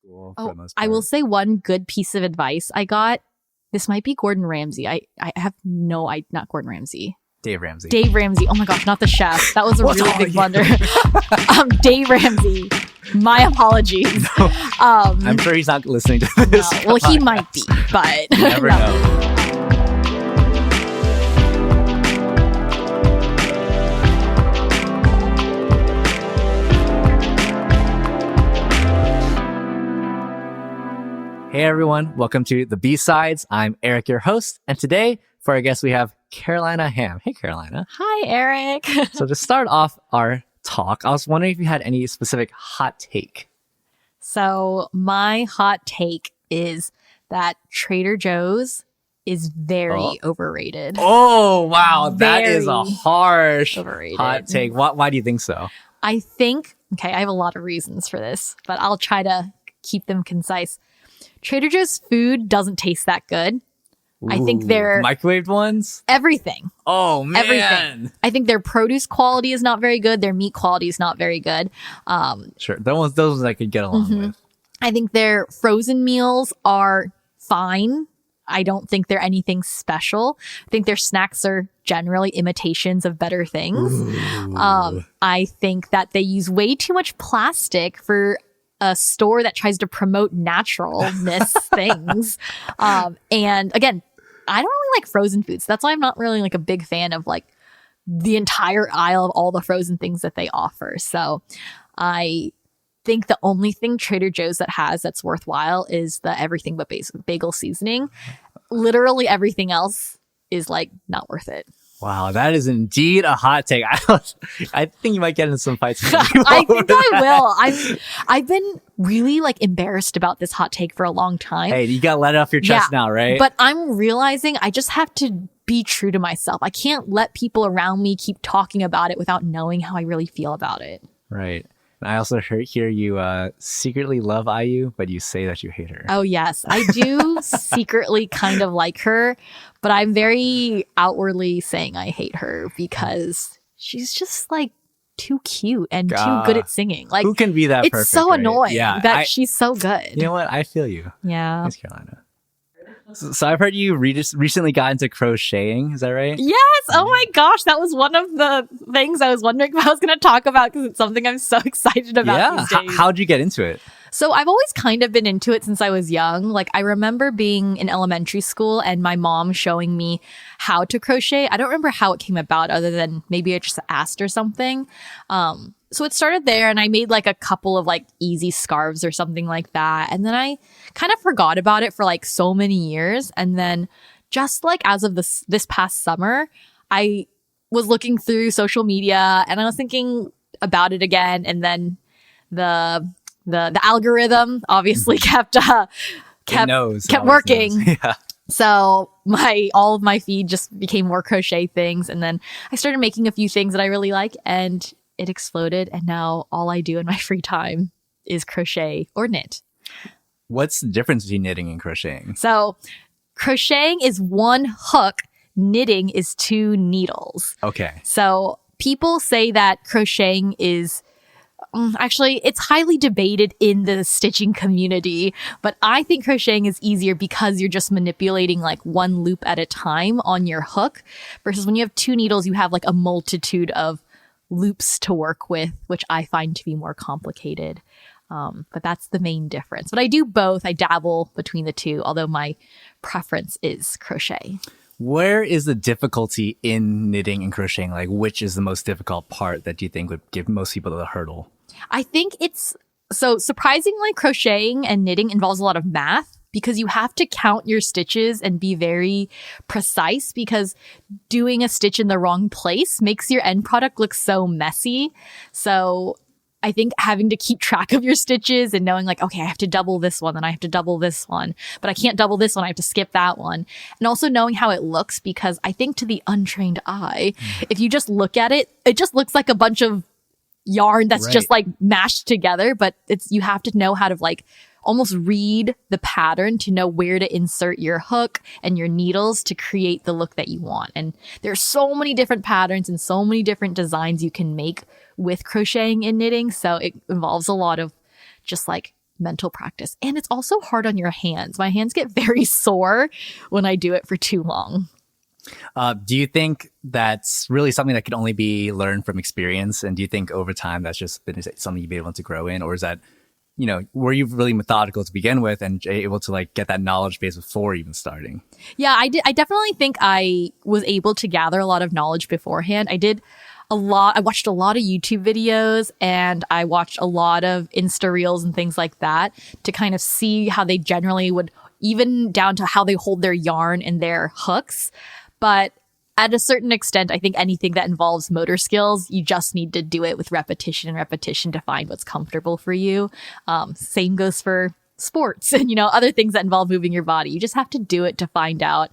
school for the most I part. will say one good piece of advice I got. This might be Gordon Ramsay. I have not Gordon Ramsay. Dave Ramsey. Dave Ramsay. Oh my gosh, not the chef. That was a What's really wrong big with blunder. Dave Ramsay. My apologies. I'm sure he's not listening to this. No, well, he might be, but You never no. know. Hey everyone, welcome to the B-Sides. I'm Eric, your host, and today for our guest we have Carolina Ham. Hey Carolina. Hi, Eric. So to start off our talk, I was wondering if you had any specific hot take. So my hot take is that Trader Joe's is very overrated. Oh wow, that is a Very harsh overrated. hot take. Why do you think so? I think, I have a lot of reasons for this, but I'll try to keep them concise. Trader Joe's food doesn't taste that good. I think they're microwaved ones. everything. Oh man, Everything. I think their produce quality is not very good. Their meat quality is not very good. Sure, those ones I could get along with. I think their frozen meals are fine. I don't think they're anything special. I think their snacks are generally imitations of better things. I think that they use way too much plastic for a store that tries to promote naturalness things. And again, I don't really like frozen foods. That's why I'm not really like a big fan of like the entire aisle of all the frozen things that they offer. So I think the only thing Trader Joe's that's worthwhile is the everything but bagel seasoning. Literally everything else is like not worth it. Wow, that is indeed a hot take. I think you might get into some fights. I think I will. I've been really like embarrassed about this hot take for a long time. Hey, you got to let it off your chest now, right? But I'm realizing I just have to be true to myself. I can't let people around me keep talking about it without knowing how I really feel about it. Right. And I also hear you secretly love IU, but you say that you hate her. Oh, yes. I do secretly kind of like her, but I'm very outwardly saying I hate her because she's just like too cute and too good at singing. Like, who can be that it's perfect, so right? annoying that she's she's so good. You know what? I feel you. Yeah. Thanks, Carolina. So I've heard you recently got into crocheting. Is that right? Yes. Oh my gosh. That was one of the things I was wondering if I was going to talk about because it's something I'm so excited about these days. How'd you get into it? So I've always kind of been into it since I was young. Like I remember being in elementary school and my mom showing me how to crochet. I don't remember how it came about other than maybe I just asked or something. So it started there and I made like a couple of like easy scarves or something like that. And then I kind of forgot about it for like so many years. And then just like as of this past summer, I was looking through social media and I was thinking about it again. And then the algorithm obviously kept working. Yeah. So all of my feed just became more crochet things. And then I started making a few things that I really like and it exploded. And now all I do in my free time is crochet or knit. What's the difference between knitting and crocheting? So crocheting is one hook. Knitting is two needles. Okay. So people say that crocheting is actually, it's highly debated in the stitching community, but I think crocheting is easier because you're just manipulating like one loop at a time on your hook versus when you have two needles, you have like a multitude of loops to work with, which I find to be more complicated. But that's the main difference. But I do both. I dabble between the two, although my preference is crochet. Where is the difficulty in knitting and crocheting? Like, which is the most difficult part that you think would give most people the hurdle? I think surprisingly, crocheting and knitting involves a lot of math because you have to count your stitches and be very precise because doing a stitch in the wrong place makes your end product look so messy. So I think having to keep track of your stitches and knowing like, okay, I have to double this one, then I have to double this one, but I can't double this one. I have to skip that one. And also knowing how it looks, because I think to the untrained eye, if you just look at it, it just looks like a bunch of yarn that's just like mashed together, but you have to know how to like almost read the pattern to know where to insert your hook and your needles to create the look that you want. And there's so many different patterns and so many different designs you can make with crocheting and knitting. So it involves a lot of just like mental practice. And it's also hard on your hands. My hands get very sore when I do it for too long. Do you think that's really something that can only be learned from experience? And do you think over time that's just been something you've been able to grow in? Or is that, were you really methodical to begin with and able to like get that knowledge base before even starting? Yeah, I did. I definitely think I was able to gather a lot of knowledge beforehand. I watched a lot of YouTube videos and I watched a lot of Insta Reels and things like that to kind of see how they generally would, even down to how they hold their yarn and their hooks. But at a certain extent, I think anything that involves motor skills, you just need to do it with repetition and repetition to find what's comfortable for you. Same goes for sports and, other things that involve moving your body. You just have to do it to find out,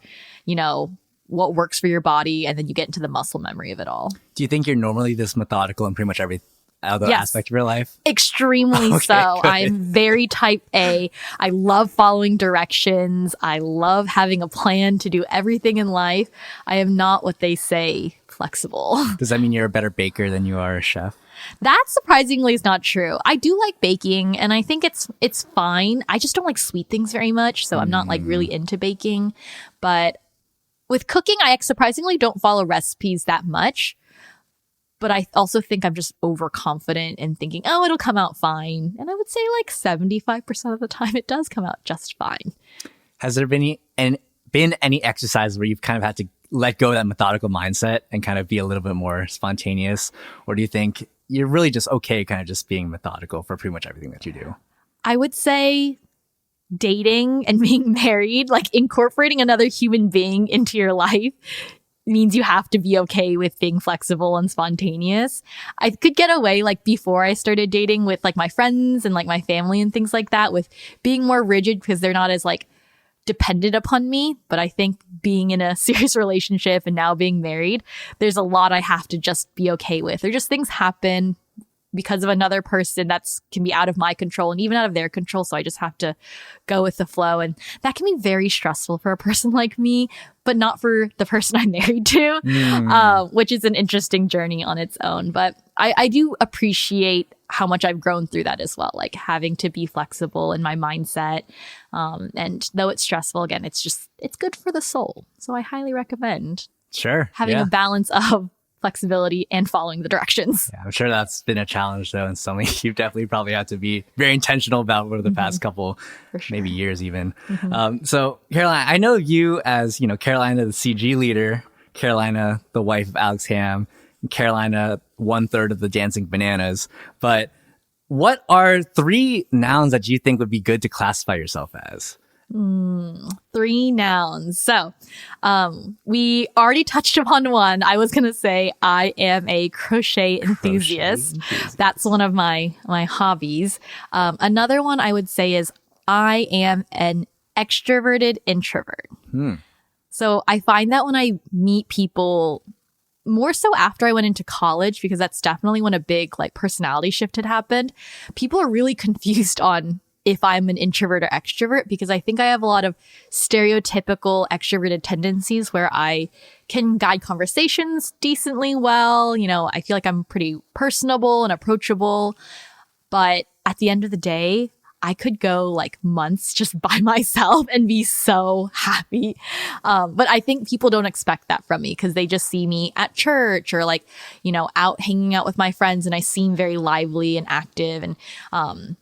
what works for your body. And then you get into the muscle memory of it all. Do you think you're normally this methodical in pretty much every other aspect of your life? Extremely Okay, so. good. I'm very type A. I love following directions. I love having a plan to do everything in life. I am not what they say flexible. Does that mean you're a better baker than you are a chef? That surprisingly is not true. I do like baking and I think it's fine. I just don't like sweet things very much. So I'm not like really into baking. But with cooking, I surprisingly don't follow recipes that much. But I also think I'm just overconfident in thinking, oh, it'll come out fine. And I would say like 75% of the time it does come out just fine. Has there been any exercises where you've kind of had to let go of that methodical mindset and kind of be a little bit more spontaneous? Or do you think you're really just okay kind of just being methodical for pretty much everything that you do? I would say dating and being married, like incorporating another human being into your life means you have to be okay with being flexible and spontaneous. I could get away like before I started dating with like my friends and like my family and things like that with being more rigid because they're not as like dependent upon me. But I think being in a serious relationship and now being married, there's a lot I have to just be okay with. Or just things happen because of another person that's can be out of my control and even out of their control. So I just have to go with the flow. And that can be very stressful for a person like me, but not for the person I'm married to, which is an interesting journey on its own. But I do appreciate how much I've grown through that as well, like having to be flexible in my mindset. And though it's stressful, again, it's good for the soul. So I highly recommend having a balance of flexibility and following the directions. Yeah, I'm sure that's been a challenge though, and something you've definitely probably had to be very intentional about over the past couple, maybe years even. So Carolina, I know you as, Carolina, the CG leader, Carolina, the wife of Alex Ham, Carolina, 1/3 of the Dancing Bananas. But what are 3 nouns that you think would be good to classify yourself as? 3 nouns. So, we already touched upon one. I was going to say I am a crochet enthusiast. That's one of my hobbies. Another one I would say is I am an extroverted introvert. So I find that when I meet people, more so after I went into college, because that's definitely when a big like personality shift had happened, people are really confused on if I'm an introvert or extrovert, because I think I have a lot of stereotypical extroverted tendencies where I can guide conversations decently well. I feel like I'm pretty personable and approachable, but at the end of the day, I could go like months just by myself and be so happy. But I think people don't expect that from me because they just see me at church or like, out hanging out with my friends, and I seem very lively and active and,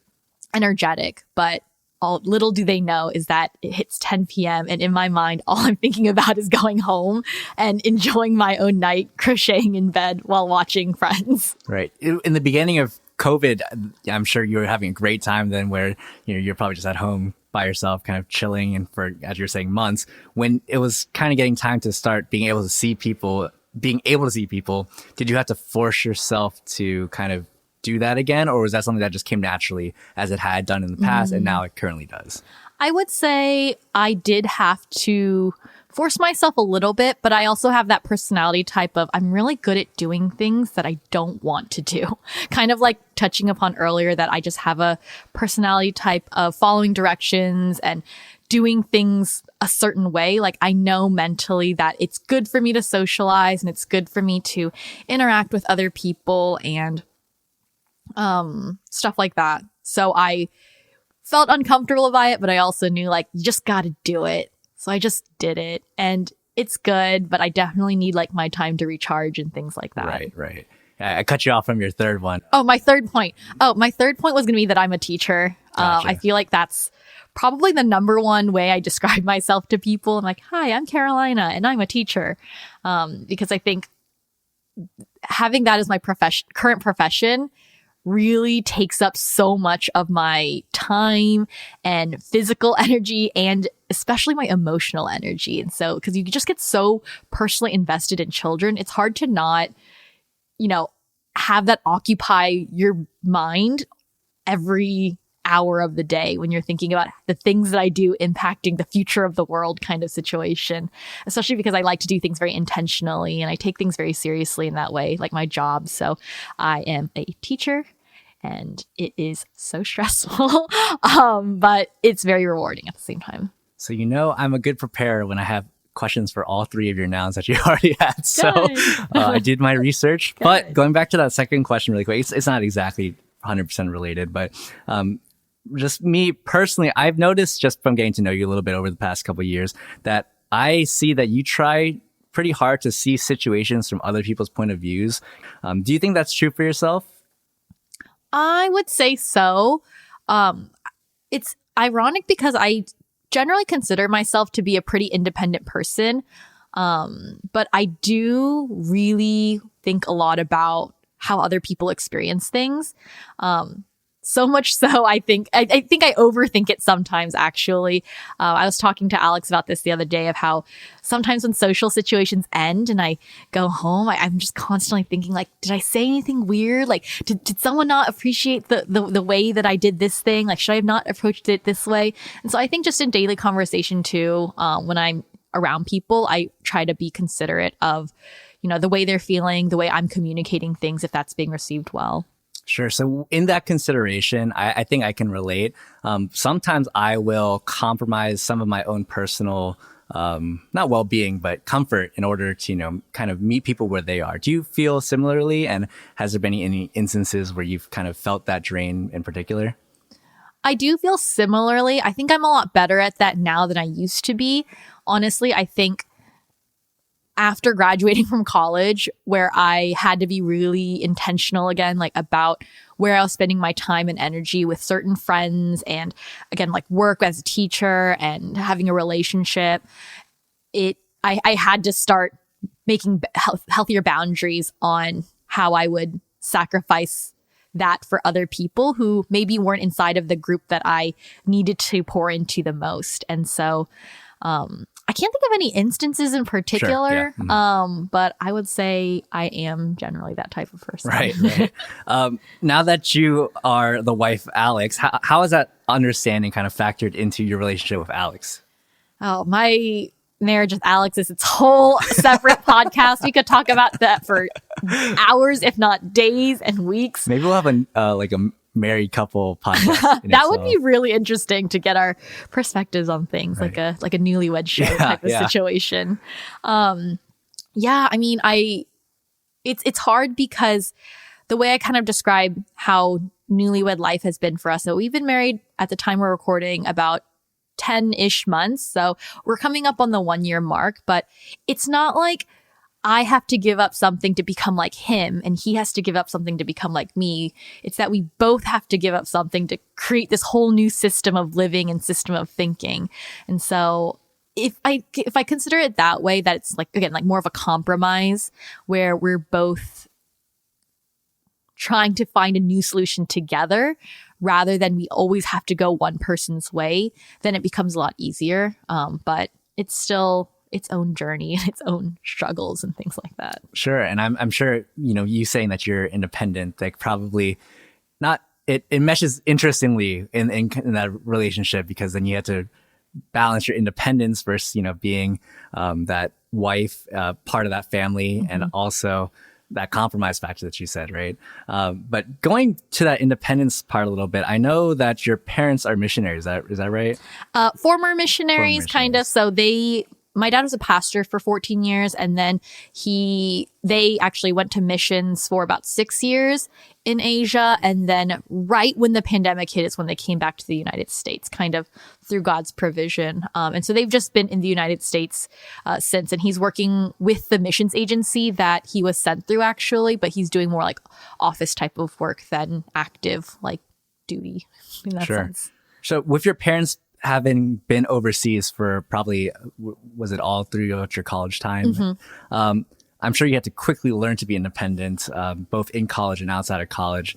energetic, but little do they know is that it hits 10 p.m. and in my mind, all I'm thinking about is going home and enjoying my own night crocheting in bed while watching Friends. Right. In the beginning of COVID, I'm sure you were having a great time then where, you're probably just at home by yourself, kind of chilling. And for, as you're saying, months, when it was kind of getting time to start being able to see people, did you have to force yourself to kind of do that again, or was that something that just came naturally as it had done in the past and now it currently does? I would say I did have to force myself a little bit, but I also have that personality type of I'm really good at doing things that I don't want to do. Kind of like touching upon earlier that I just have a personality type of following directions and doing things a certain way. Like I know mentally that it's good for me to socialize and it's good for me to interact with other people and stuff like that. So I felt uncomfortable by it, but I also knew like, you just got to do it. So I just did it, and it's good, but I definitely need like my time to recharge and things like that. Right. I cut you off from your third one. My third point was going to be that I'm a teacher. Gotcha. I feel like that's probably the number one way I describe myself to people. I'm like, hi, I'm Carolina and I'm a teacher. Because I think having that as my current profession really takes up so much of my time and physical energy, and especially my emotional energy. And so, because you just get so personally invested in children, it's hard to not, have that occupy your mind every hour of the day when you're thinking about the things that I do impacting the future of the world kind of situation, especially because I like to do things very intentionally and I take things very seriously in that way, like my job. So I am a teacher and it is so stressful, but it's very rewarding at the same time. So I'm a good preparer when I have questions for all three of your nouns that you already had. So I did my research. But going back to that second question really quick, it's not exactly 100% related, but just me personally, I've noticed just from getting to know you a little bit over the past couple of years that I see that you try pretty hard to see situations from other people's point of views. Do you think that's true for yourself? I would say so. It's ironic because I generally consider myself to be a pretty independent person. But I do really think a lot about how other people experience things. So much so, I think I overthink it sometimes, actually. I was talking to Alex about this the other day of how sometimes when social situations end and I go home, I'm just constantly thinking like, did I say anything weird? Like, did someone not appreciate the way that I did this thing? Like, should I have not approached it this way? And so I think just in daily conversation too, when I'm around people, I try to be considerate of, the way they're feeling, the way I'm communicating things, if that's being received well. Sure. So in that consideration, I think I can relate. Sometimes I will compromise some of my own personal, not well-being, but comfort in order to, kind of meet people where they are. Do you feel similarly? And has there been any instances where you've kind of felt that drain in particular? I do feel similarly. I think I'm a lot better at that now than I used to be. Honestly, I think after graduating from college, where I had to be really intentional again, like about where I was spending my time and energy with certain friends, and again, like work as a teacher and having a relationship, I had to start making healthier boundaries on how I would sacrifice that for other people who maybe weren't inside of the group that I needed to pour into the most. And so, I can't think of any instances in particular, sure, yeah. Mm-hmm. But I would say I am generally that type of person. Right. Now that you are the wife, Alex, how has that understanding kind of factored into your relationship with Alex? Oh, my marriage with Alex is its whole separate podcast. We could talk about that for hours, if not days and weeks. Maybe we'll have a married couple podcast. That would be really interesting to get our perspectives on things, right. like a newlywed show type of situation. It's hard because the way I kind of describe how newlywed life has been for us. So we've been married at the time we're recording about 10-ish months. So we're coming up on the 1-year mark, but it's not like I have to give up something to become like him and he has to give up something to become like me. It's that we both have to give up something to create this whole new system of living and system of thinking. And so if I consider it that way, that it's like, again, like more of a compromise where we're both trying to find a new solution together rather than we always have to go one person's way, then it becomes a lot easier. But it's still its own journey and its own struggles and things like that. Sure. And I'm sure, you saying that you're independent, like probably not, it meshes interestingly in that relationship, because then you have to balance your independence versus, being that wife, part of that family, mm-hmm. and also that compromise factor that you said, right? But going to that independence part a little bit, I know that your parents are missionaries. Is that right? Former missionaries, kind of. So they my dad was a pastor for 14 years, and then they actually went to missions for about 6 years in Asia. And then right when the pandemic hit is when they came back to the United States, kind of through God's provision. And so they've just been in the United States since. And he's working with the missions agency that he was sent through, actually, but he's doing more like office type of work than active like duty in that sense. So with your parents having been overseas for probably, was it all throughout your college time? I'm sure you had to quickly learn to be independent, both in college and outside of college.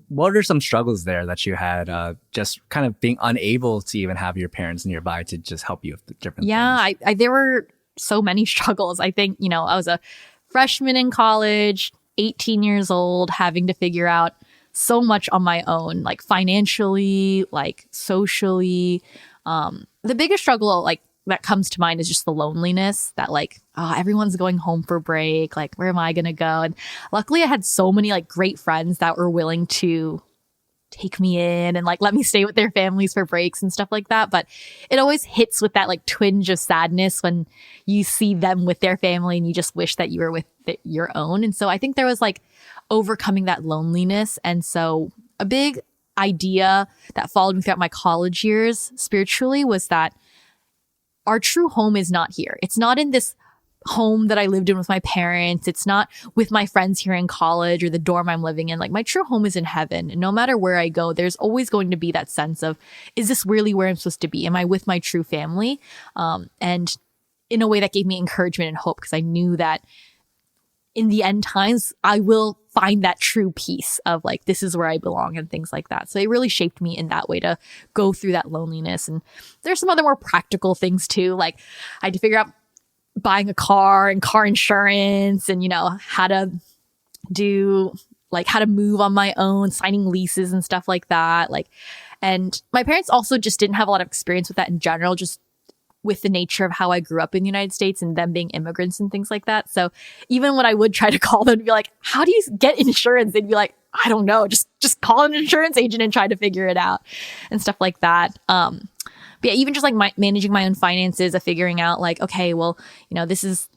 What are some struggles there that you had, just kind of being unable to even have your parents nearby to just help you with different things? I there were so many struggles. I think, I was a freshman in college, 18 years old, having to figure out so much on my own, like financially, like socially. The biggest struggle, like, that comes to mind is just the loneliness that like, everyone's going home for break. Like, where am I going to go? And luckily I had so many like great friends that were willing to take me in and like let me stay with their families for breaks and stuff like that. But it always hits with that like twinge of sadness when you see them with their family and you just wish that you were with your own. And so I think there was like overcoming that loneliness. And so a big idea that followed me throughout my college years spiritually was that our true home is not here. It's not in this home that I lived in with my parents. It's not with my friends here in college or the dorm I'm living in. Like, my true home is in heaven. And no matter where I go, there's always going to be that sense of, is this really where I'm supposed to be? Am I with my true family? And in a way that gave me encouragement and hope, because I knew that in the end times, I will find that true peace of like, this is where I belong and things like that. So it really shaped me in that way to go through that loneliness. And there's some other more practical things too. Like, I had to figure out buying a car and car insurance and, how to do, like, how to move on my own, signing leases and stuff like that. Like, and my parents also just didn't have a lot of experience with that in general, just with the nature of how I grew up in the United States and them being immigrants and things like that. So even when I would try to call them to be like, how do you get insurance? They'd be like, I don't know, just call an insurance agent and try to figure it out and stuff like that. But yeah, even just like managing my own finances, of figuring out like, okay, well, this is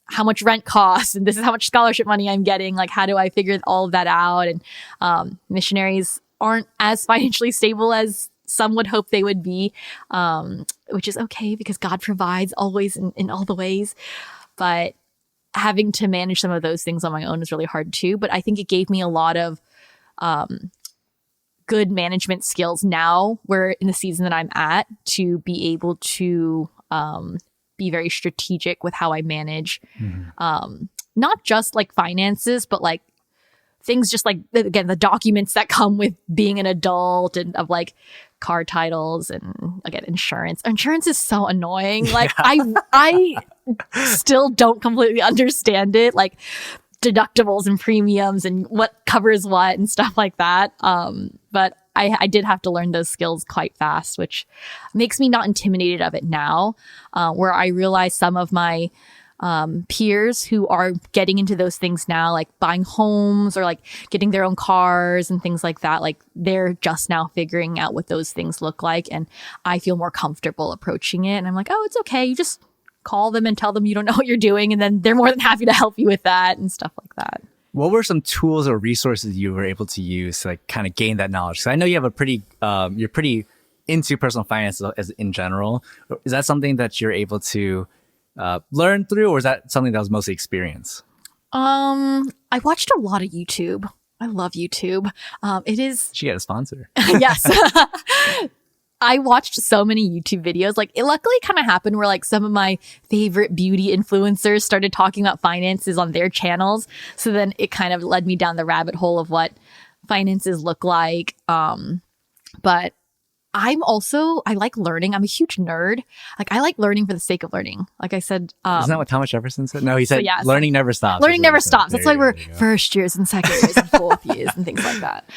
how much rent costs and this is how much scholarship money I'm getting. Like, how do I figure all of that out? And missionaries aren't as financially stable as some would hope they would be, which is okay because God provides always in all the ways. But having to manage some of those things on my own is really hard too. But I think it gave me a lot of good management skills now, where in the season that I'm at, to be able to be very strategic with how I manage, not just like finances, but like things just like, again, the documents that come with being an adult and of like car titles and, again, insurance. Insurance is so annoying. Like, I still don't completely understand it. Like, deductibles and premiums and what covers what and stuff like that. But I did have to learn those skills quite fast, which makes me not intimidated of it now, where I realize some of my peers who are getting into those things now, like buying homes or like getting their own cars and things like that. Like, they're just now figuring out what those things look like. And I feel more comfortable approaching it. And I'm like, oh, it's okay. You just call them and tell them you don't know what you're doing. And then they're more than happy to help you with that and stuff like that. What were some tools or resources you were able to use to like kind of gain that knowledge? Because I know you have a pretty, you're pretty into personal finance as in general. Is that something that you're able to learn through, or is that something that was mostly experience? I watched a lot of YouTube. I love YouTube. It is. She got a sponsor. Yes. I watched so many YouTube videos. Like, it luckily kind of happened where like some of my favorite beauty influencers started talking about finances on their channels. So then it kind of led me down the rabbit hole of what finances look like. But I like learning. I'm a huge nerd. Like, I like learning for the sake of learning. Like I said, isn't that what Thomas Jefferson said? No, he said, learning never stops. Learning never stops. That's why we're first years and second years and fourth years and things like that.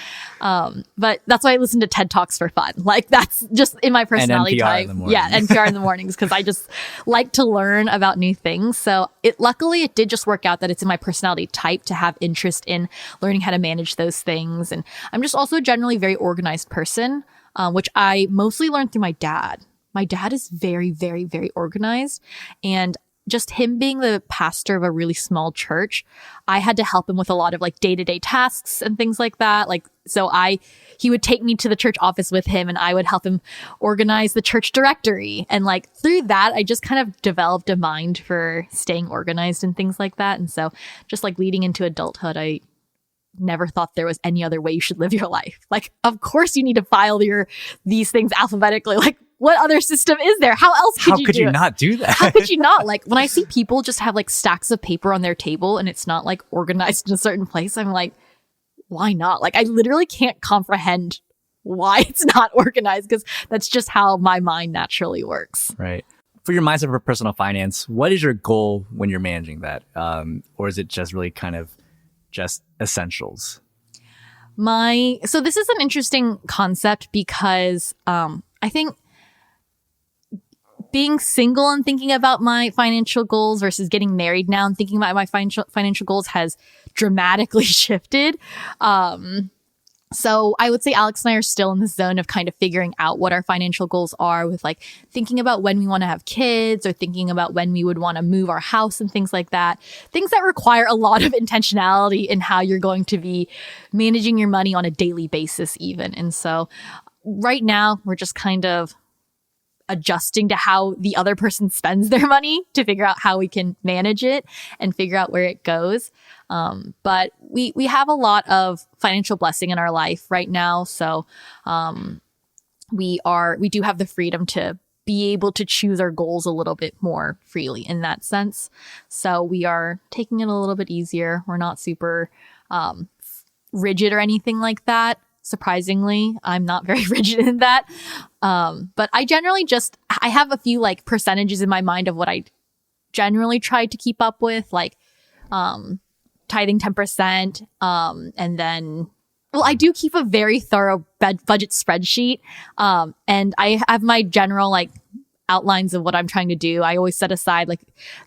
But that's why I listen to TED Talks for fun. Like, that's just in my personality type. Yeah, NPR in the mornings, because I just like to learn about new things. So luckily it did just work out that it's in my personality type to have interest in learning how to manage those things. And I'm just also generally a very organized person, which I mostly learned through my dad. my dad is very, very, very organized. And just him being the pastor of a really small church, I had to help him with a lot of like day-to-day tasks and things like that. Like, he would take me to the church office with him and I would help him organize the church directory. And like through that, I just kind of developed a mind for staying organized and things like that. And so just like leading into adulthood, I never thought there was any other way you should live your life. Like, of course you need to file these things alphabetically. Like, what other system is there? How else could you do it? How could you not do that? How could you not? Like, when I see people just have like stacks of paper on their table and it's not like organized in a certain place, I'm like, why not? Like, I literally can't comprehend why it's not organized, because that's just how my mind naturally works. Right. For your mindset for personal finance, what is your goal when you're managing that? Or is it just really kind of just essentials? So this is an interesting concept because I think being single and thinking about my financial goals versus getting married now and thinking about my financial goals has dramatically shifted. So I would say Alex and I are still in the zone of kind of figuring out what our financial goals are, with like thinking about when we want to have kids or thinking about when we would want to move our house and things like that. Things that require a lot of intentionality in how you're going to be managing your money on a daily basis even. And so right now we're just kind of adjusting to how the other person spends their money to figure out how we can manage it and figure out where it goes. But we have a lot of financial blessing in our life right now. So we do have the freedom to be able to choose our goals a little bit more freely in that sense. So we are taking it a little bit easier. We're not super rigid or anything like that. Surprisingly, I'm not very rigid in that. But I generally I have a few like percentages in my mind of what I generally try to keep up with, like tithing 10%. And then, well, I do keep a very thorough budget spreadsheet. And I have my general like outlines of what I'm trying to do. I always set aside like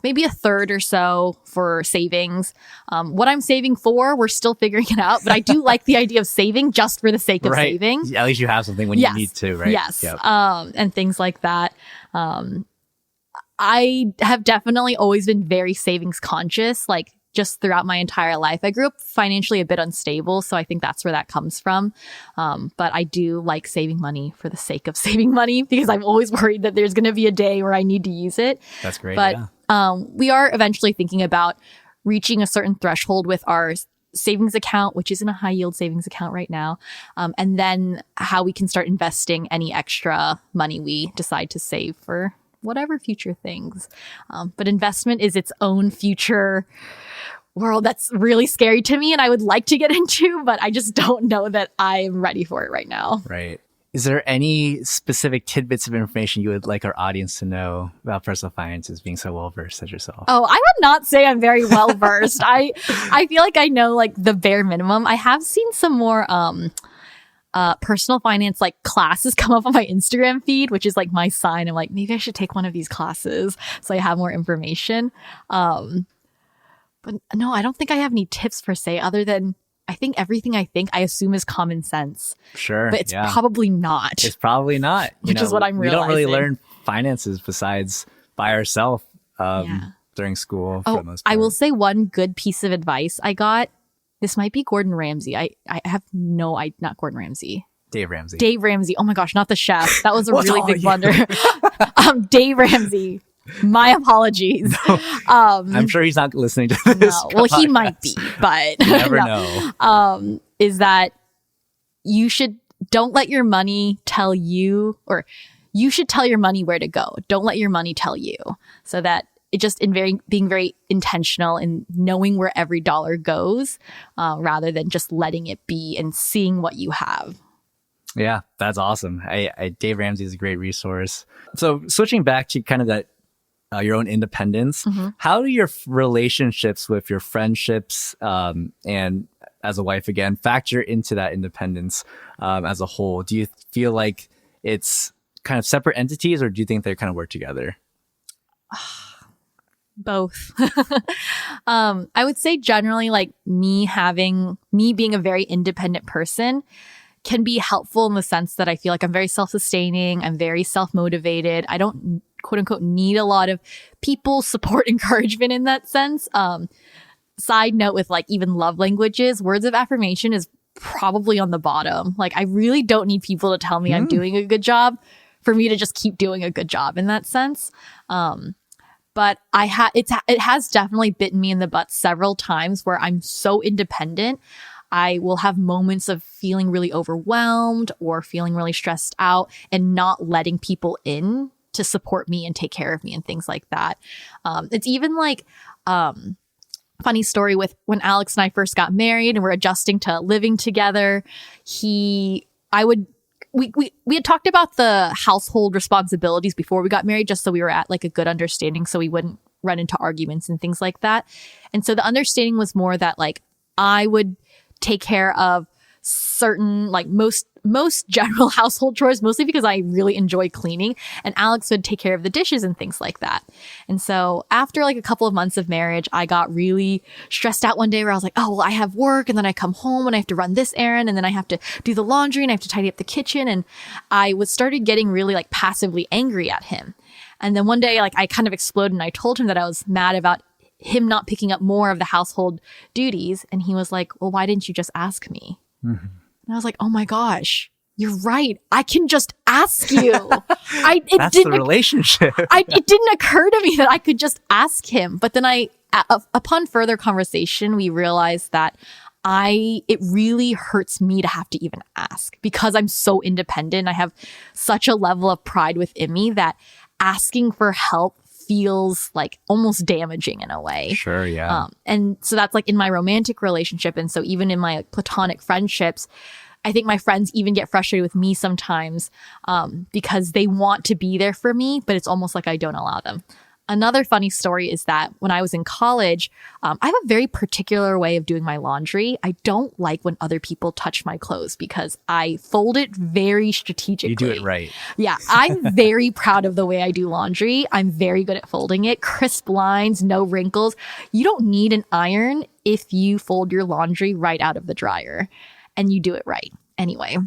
maybe a third or so for savings. What I'm saving for, we're still figuring it out, but I do like the idea of saving just for the sake of saving. At least you have something when you need to, right? Yes. Yep. And things like that. I have definitely always been very savings conscious, like just throughout my entire life. I grew up financially a bit unstable, so I think that's where that comes from. But I do like saving money for the sake of saving money, because I'm always worried that there's going to be a day where I need to use it. That's great. But we are eventually thinking about reaching a certain threshold with our savings account, which isn't a high yield savings account right now. And then how we can start investing any extra money we decide to save for whatever future things. But investment is its own future world that's really scary to me and I would like to get into, but I just don't know that I'm ready for it right now. Right. Is there any specific tidbits of information you would like our audience to know about personal finances, being so well versed as yourself? Oh, I would not say I'm very well versed. I feel like I know like the bare minimum. I have seen some more personal finance like classes come up on my Instagram feed, which is like my sign. I'm like, maybe I should take one of these classes so I have more information. But no, I don't think I have any tips per se, other than I think everything I assume is common sense. Sure. But it's probably not. It's probably not. Which is what I'm realizing. We don't really learn finances besides by ourselves during school for the most part. I will say one good piece of advice I got. This might be Gordon Ramsay. I have not Gordon Ramsay. Dave Ramsay. Dave Ramsay. Oh my gosh, not the chef. That was a really big blunder. Dave Ramsay. My apologies. No, I'm sure he's not listening to this. No. Well, he might be, but you never know. Is that don't let your money tell you, or you should tell your money where to go. Don't let your money tell you. So that it just being very intentional in knowing where every dollar goes, rather than just letting it be and seeing what you have. Yeah, that's awesome. Dave Ramsey is a great resource. So switching back to kind of that your own independence, how do your relationships with your friendships and as a wife again factor into that independence as a whole? Do you feel like it's kind of separate entities, or do you think they kind of work together? Both. I would say generally like me being a very independent person can be helpful in the sense that I feel like I'm very self-sustaining. I'm very self-motivated. I don't quote unquote need a lot of people support encouragement in that sense. Side note with like even love languages, words of affirmation is probably on the bottom. Like I really don't need people to tell me I'm doing a good job for me to just keep doing a good job in that sense. But it has definitely bitten me in the butt several times where I'm so independent. I will have moments of feeling really overwhelmed or feeling really stressed out and not letting people in to support me and take care of me and things like that. It's even like, funny story with when Alex and I first got married and we're adjusting to living together. We had talked about the household responsibilities before we got married, just so we were at like a good understanding so we wouldn't run into arguments and things like that. And so the understanding was more that like I would take care of certain like most general household chores, mostly because I really enjoy cleaning, and Alex would take care of the dishes and things like that. And so after like a couple of months of marriage, I got really stressed out one day where I was like, oh, well, I have work and then I come home and I have to run this errand and then I have to do the laundry and I have to tidy up the kitchen. And I started getting really like passively angry at him. And then one day, like I kind of exploded and I told him that I was mad about him not picking up more of the household duties. And he was like, well, why didn't you just ask me? Mm-hmm. And I was like, oh my gosh, you're right. I can just ask you. That's the relationship. It didn't occur to me that I could just ask him. But then upon further conversation, we realized that it really hurts me to have to even ask because I'm so independent. I have such a level of pride within me that asking for help feels like almost damaging in a way. Sure, yeah. And so that's like in my romantic relationship. And so even in my platonic friendships, I think my friends even get frustrated with me sometimes because they want to be there for me, but it's almost like I don't allow them. Another funny story is that when I was in college, I have a very particular way of doing my laundry. I don't like when other people touch my clothes because I fold it very strategically. You do it right. Yeah, I'm very proud of the way I do laundry. I'm very good at folding it. Crisp lines, no wrinkles. You don't need an iron if you fold your laundry right out of the dryer and you do it right. Anyway,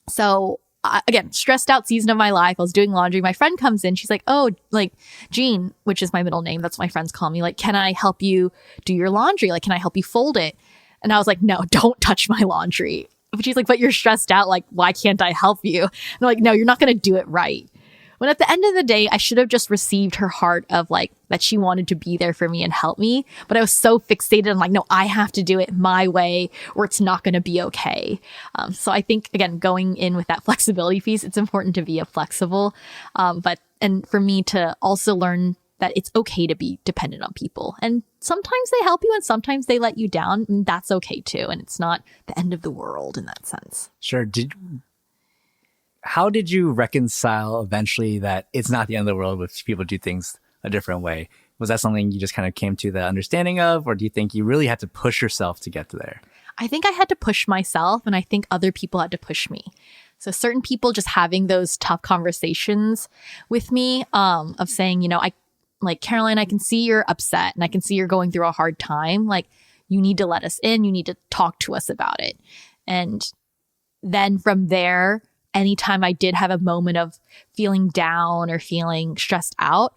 so again, stressed out season of my life. I was doing laundry. My friend comes in. She's like, oh, like Jean, which is my middle name. That's what my friends call me. Like, can I help you do your laundry? Like, can I help you fold it? And I was like, no, don't touch my laundry. But she's like, but you're stressed out. Like, why can't I help you? And I'm like, no, you're not going to do it right. When at the end of the day, I should have just received her heart of like that she wanted to be there for me and help me. But I was so fixated on like, no, I have to do it my way or it's not going to be okay. So I think, again, going in with that flexibility piece, it's important to be flexible. And for me to also learn that it's okay to be dependent on people. And sometimes they help you and sometimes they let you down. And that's okay too. And it's not the end of the world in that sense. Sure. How did you reconcile eventually that it's not the end of the world if people do things a different way? Was that something you just kind of came to the understanding of, or do you think you really had to push yourself to get to there? I think I had to push myself, and I think other people had to push me. So certain people just having those tough conversations with me of saying, you know, like, Caroline, I can see you're upset and I can see you're going through a hard time. Like, you need to let us in. You need to talk to us about it. And then from there, anytime I did have a moment of feeling down or feeling stressed out,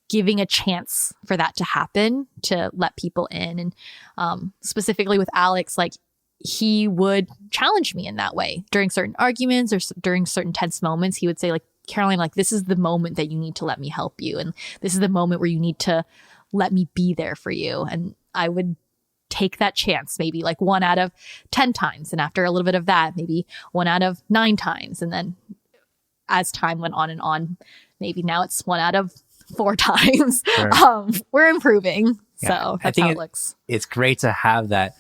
giving a chance for that to happen, to let people in. And specifically with Alex, like he would challenge me in that way during certain arguments or during certain tense moments. He would say like, Caroline, like this is the moment that you need to let me help you. And this is the moment where you need to let me be there for you. And I would take that chance, maybe like 1 out of 10 times. And after a little bit of that, maybe 1 out of 9 times. And then as time went on and on, maybe now it's 1 out of 4 times. Sure. We're improving. Yeah, so that's how it looks. It's great to have that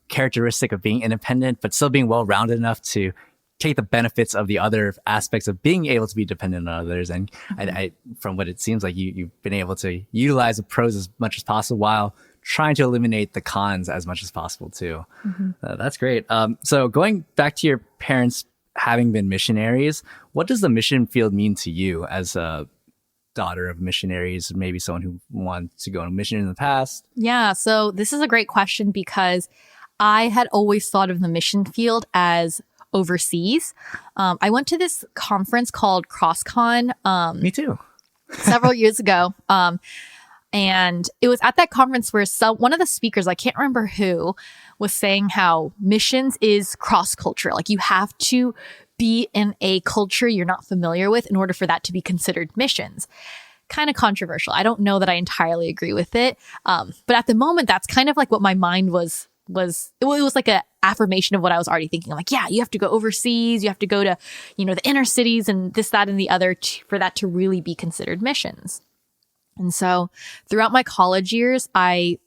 characteristic of being independent, but still being well-rounded enough to take the benefits of the other aspects of being able to be dependent on others. And I from what it seems like, you've been able to utilize the pros as much as possible while trying to eliminate the cons as much as possible too. Mm-hmm. That's great. So going back to your parents having been missionaries, what does the mission field mean to you as a daughter of missionaries, maybe someone who wanted to go on a mission in the past? Yeah, so this is a great question because I had always thought of the mission field as overseas. I went to this conference called CrossCon. Me too. Several years ago. And it was at that conference where one of the speakers, I can't remember who, was saying how missions is cross-culture. Like you have to be in a culture you're not familiar with in order for that to be considered missions. Kind of controversial. I don't know that I entirely agree with it. But at the moment, that's kind of like what my mind was it was like a affirmation of what I was already thinking. I'm like, yeah, you have to go overseas. You have to go to, the inner cities and this, that, and the other for that to really be considered missions. And so throughout my college years, my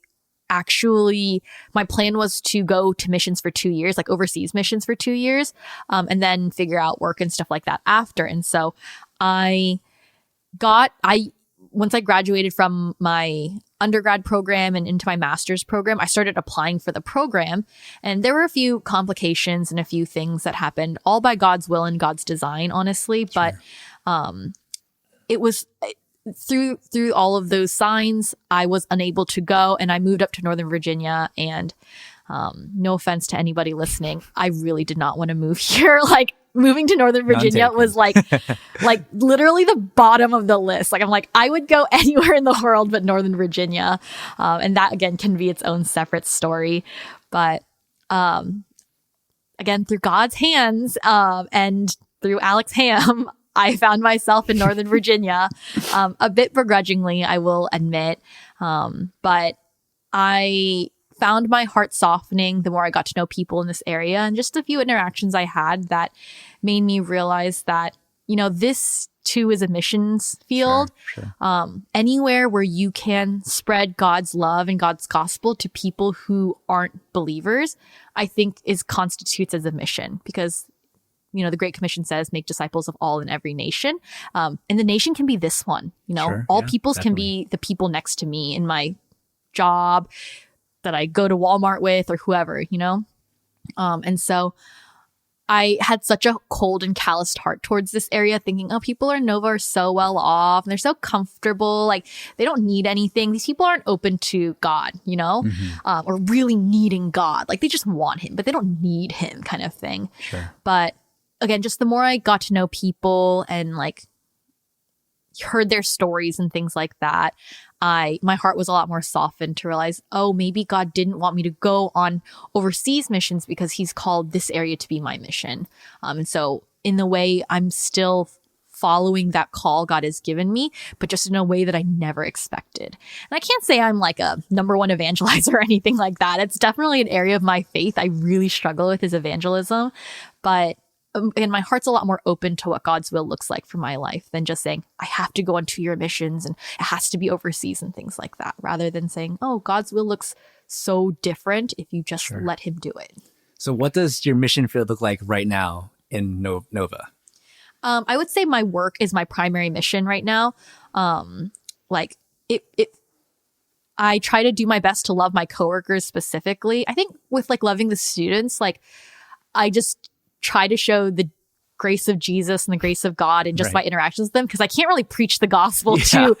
plan was to go to missions for 2 years, like overseas missions for 2 years, and then figure out work and stuff like that after. And so once I graduated from my undergrad program and into my master's program, I started applying for the program. And there were a few complications and a few things that happened, all by God's will and God's design, honestly. Sure. But it was through all of those signs, I was unable to go, and I moved up to Northern Virginia. And no offense to anybody listening, I really did not want to move here. Like, moving to Northern Virginia was like literally the bottom of the list. Like, I'm like, I would go anywhere in the world but Northern Virginia. And that, again, can be its own separate story. But again, through God's hands and through Alex Ham, I found myself in Northern Virginia, a bit begrudgingly, I will admit. But I found my heart softening the more I got to know people in this area, and just a few interactions I had that made me realize that, this too is a missions field. Sure. Anywhere where you can spread God's love and God's gospel to people who aren't believers, I think constitutes as a mission, because the Great Commission says, make disciples of all in every nation. And the nation can be this one, Sure, all peoples definitely. Can be the people next to me in my job that I go to Walmart with, or whoever, and so I had such a cold and calloused heart towards this area, thinking, oh, people in Nova are so well off and they're so comfortable. Like, they don't need anything. These people aren't open to God, or really needing God. Like, they just want him, but they don't need him, kind of thing. Sure. But again, just the more I got to know people and heard their stories and things like that, my heart was a lot more softened to realize, oh, maybe God didn't want me to go on overseas missions because he's called this area to be my mission. And so in the way, I'm still following that call God has given me, but just in a way that I never expected. And I can't say I'm like a number one evangelizer or anything like that. It's definitely an area of my faith I really struggle with, is evangelism. But and my heart's a lot more open to what God's will looks like for my life than just saying, I have to go on 2-year missions and it has to be overseas and things like that, rather than saying, oh, God's will looks so different if you just Sure. let him do it. So what does your mission field look like right now in Nova? I would say my work is my primary mission right now. I try to do my best to love my coworkers specifically. I think with loving the students, I just try to show the grace of Jesus and the grace of God and just my interactions with them, because I can't really preach the gospel to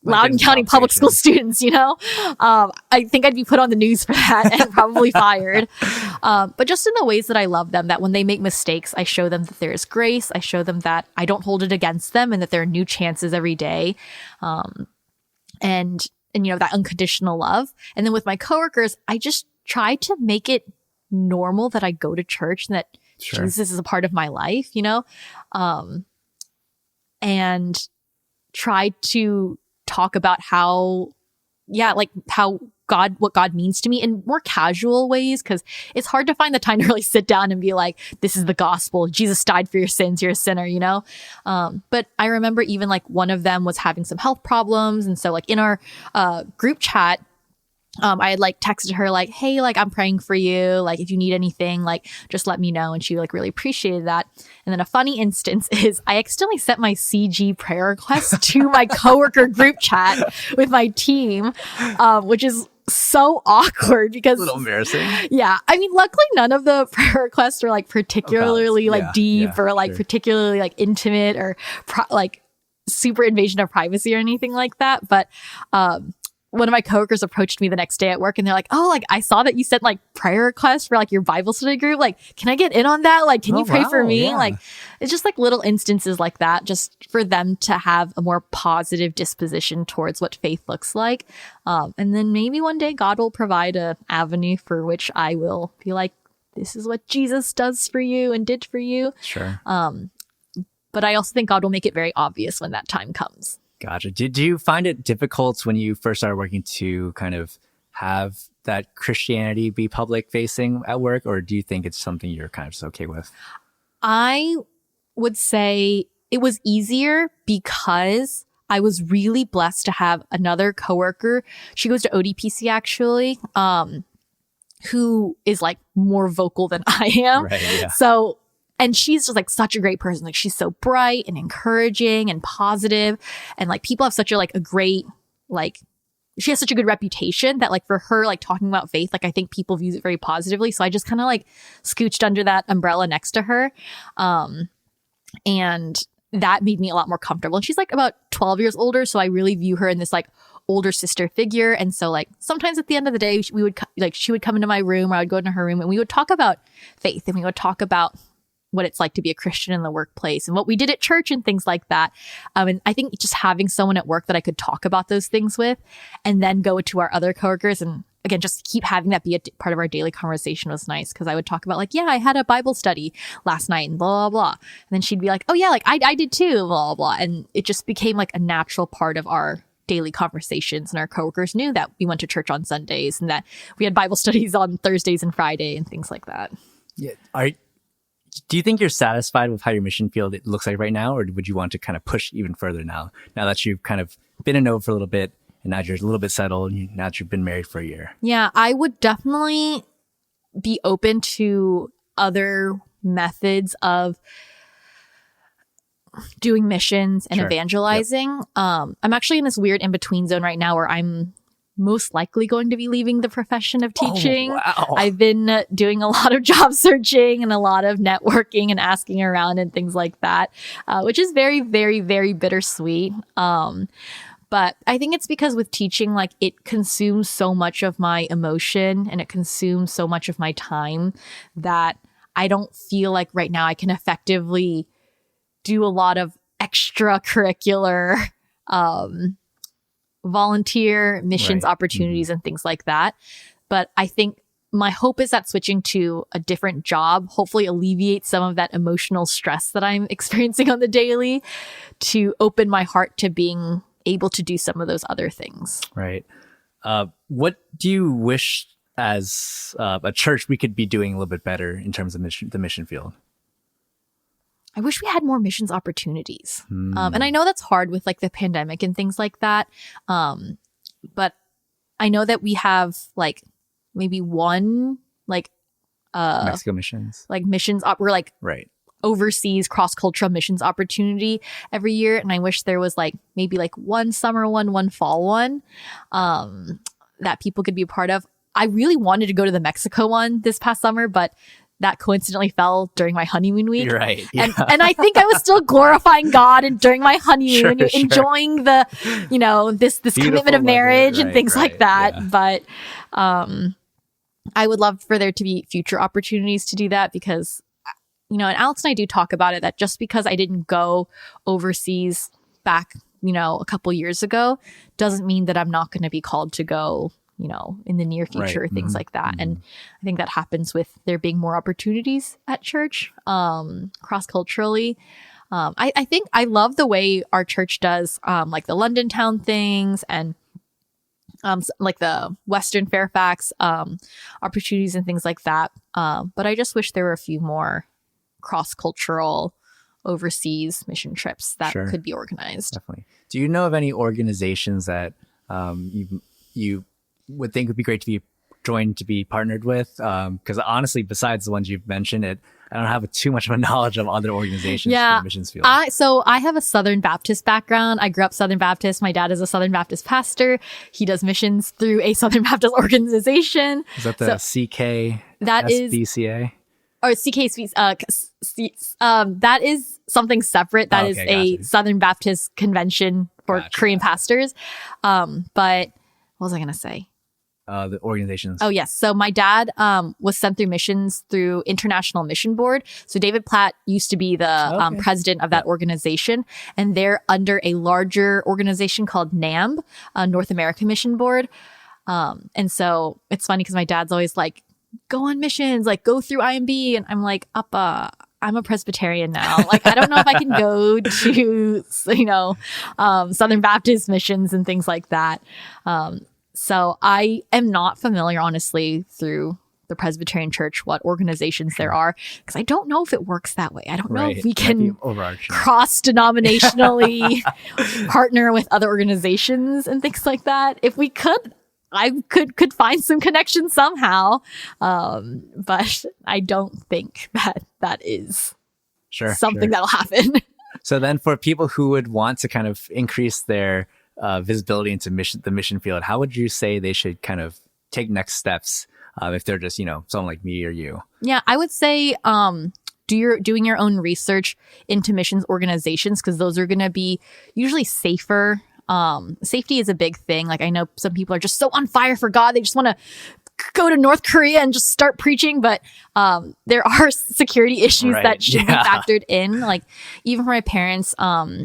Loudoun County public school students, I think I'd be put on the news for that and probably fired. But just in the ways that I love them, that when they make mistakes, I show them that there is grace. I show them that I don't hold it against them and that there are new chances every day. And that unconditional love. And then with my coworkers, I just try to make it normal that I go to church and that Sure. Jesus is a part of my life, and try to talk about what God means to me in more casual ways, because it's hard to find the time to really sit down and be like, this is the gospel. Jesus died for your sins. You're a sinner, But I remember even one of them was having some health problems. And so in our group chat, I had texted her hey, I'm praying for you. If you need anything, just let me know. And she really appreciated that. And then a funny instance is I accidentally sent my CG prayer request to my coworker group chat with my team, which is so awkward because a little embarrassing. Yeah. I mean, luckily none of the prayer requests are particularly deep or sure. particularly intimate or super invasion of privacy or anything like that. But, one of my coworkers approached me the next day at work and they're like, oh, like I saw that you sent like prayer requests for like your Bible study group. Like, can I get in on that? Like, can you pray for me? Yeah. Like, it's just like little instances like that, just for them to have a more positive disposition towards what faith looks like. And then maybe one day God will provide a avenue for which I will be like, this is what Jesus does for you and did for you. Sure. But I also think God will make it very obvious when that time comes. Gotcha. Did you find it difficult when you first started working to kind of have that Christianity be public facing at work, or do you think it's something you're kind of just okay with? I would say it was easier because I was really blessed to have another coworker. She goes to ODPC actually, who is like more vocal than I am. Right, yeah. So, and she's just like such a great person. Like she's so bright and encouraging and positive, and like people have such a like a great like she has such a good reputation that like for her like talking about faith, like I think people views it very positively. So I just kind of like scooched under that umbrella next to her, and that made me a lot more comfortable. And she's like about 12 years older, so I really view her in this like older sister figure. And so like sometimes at the end of the day, we would like she would come into my room or I would go into her room and we would talk about faith and we would talk about what it's like to be a Christian in the workplace and what we did at church and things like that. And I think just having someone at work that I could talk about those things with and then go to our other coworkers and again, just keep having that be a part of our daily conversation was nice. Cause I would talk about like, yeah, I had a Bible study last night and blah, blah, blah. And then she'd be like, oh yeah, like I did too, blah, blah, blah. And it just became like a natural part of our daily conversations, and our coworkers knew that we went to church on Sundays and that we had Bible studies on Thursdays and Friday and things like that. Yeah. Do you think you're satisfied with how your mission field it looks like right now, or would you want to kind of push even further now that you've kind of been a node for a little bit and now you're a little bit settled and now that you've been married for a year? Yeah, I would definitely be open to other methods of doing missions and Sure. evangelizing. Yep. I'm actually in this weird in-between zone right now where I'm most likely going to be leaving the profession of teaching. Oh, wow. I've been doing a lot of job searching and a lot of networking and asking around and things like that, which is very, very, very bittersweet. But I think it's because with teaching, like it consumes so much of my emotion and it consumes so much of my time that I don't feel like right now I can effectively do a lot of extracurricular, volunteer missions opportunities and things like that. But I think my hope is that switching to a different job hopefully alleviates some of that emotional stress that I'm experiencing on the daily to open my heart to being able to do some of those other things. Right. What do you wish as a church we could be doing a little bit better in terms of the mission field? I wish we had more missions opportunities. And I know that's hard with like the pandemic and things like that. But I know that we have like maybe one like Mexico missions. Like missions we're like Right. overseas cross-cultural missions opportunity every year. And I wish there was like maybe like one summer one fall one that people could be a part of. I really wanted to go to the Mexico one this past summer, but that coincidentally fell during my honeymoon week. You're right. Yeah. And I think I was still glorifying God and during my honeymoon, Sure. enjoying the, this commitment of marriage and things like that. Yeah. But I would love for there to be future opportunities to do that because, and Alex and I do talk about it, that just because I didn't go overseas back, a couple years ago, doesn't mean that I'm not going to be called to go in the near future, things like that. And I think that happens with there being more opportunities at church, cross-culturally. I think I love the way our church does, like the London town things and, like the Western Fairfax, opportunities and things like that. But I just wish there were a few more cross-cultural overseas mission trips that could be organized. Definitely. Do you know of any organizations that, you would think would be great to be joined, to be partnered with? Because honestly, besides the ones you've mentioned, I don't have too much of a knowledge of other organizations in the missions field. So I have a Southern Baptist background. I grew up Southern Baptist. My dad is a Southern Baptist pastor. He does missions through a Southern Baptist organization. Is that the CK? That SBCA? Or CKSB, that is something separate. That is a Southern Baptist convention for Korean pastors. But what was I going to say? The organizations. Oh, yes. So my dad was sent through missions through International Mission Board. So David Platt used to be the president of that organization. And they're under a larger organization called NAMB, North American Mission Board. And so it's funny because my dad's always like, go on missions, like go through IMB. And I'm like, I'm a Presbyterian now. Like, I don't know if I can go to, Southern Baptist missions and things like that. So I am not familiar, honestly, through the Presbyterian Church, what organizations there are, because I don't know if it works that way. I don't know if we can cross-denominationally partner with other organizations and things like that. If we could, I could find some connections somehow. But I don't think that is something that'll happen. So then for people who would want to kind of increase their visibility into the mission field, how would you say they should kind of take next steps if they're just, someone like me or you? Yeah, I would say doing your own research into missions organizations, because those are going to be usually safer. Safety is a big thing. Like, I know some people are just so on fire for God, they just want to go to North Korea and just start preaching, but there are security issues that should be factored in. Like, even for my parents,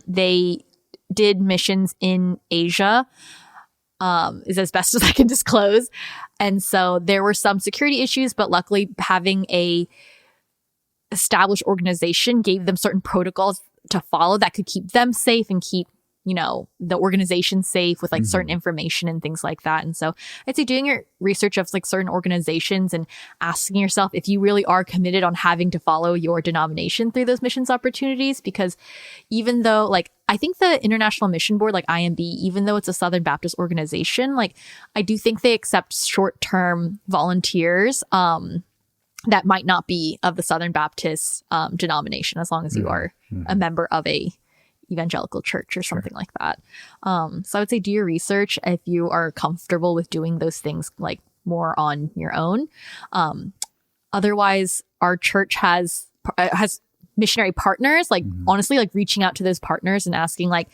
they did missions in Asia, is as best as I can disclose. And so there were some security issues, but luckily having a established organization gave them certain protocols to follow that could keep them safe and keep, the organization safe with like certain information and things like that. And so I'd say doing your research of like certain organizations and asking yourself if you really are committed on having to follow your denomination through those missions opportunities, because even though like, I think the International Mission Board, like IMB, even though it's a Southern Baptist organization, like I do think they accept short-term volunteers, that might not be of the Southern Baptist denomination, as long as you are a member of a evangelical church or something like that. So I would say do your research if you are comfortable with doing those things like more on your own. Otherwise, our church has missionary partners, like honestly, like reaching out to those partners and asking like,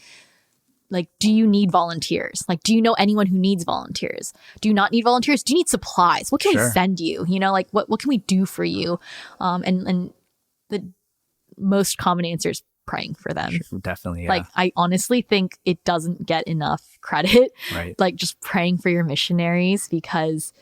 do you need volunteers? Like, do you know anyone who needs volunteers? Do you not need volunteers? Do you need supplies? What can we send you? Like what can we do for you? And the most common answer is praying for them. Definitely. Yeah. Like, I honestly think it doesn't get enough credit. Right. Like just praying for your missionaries, because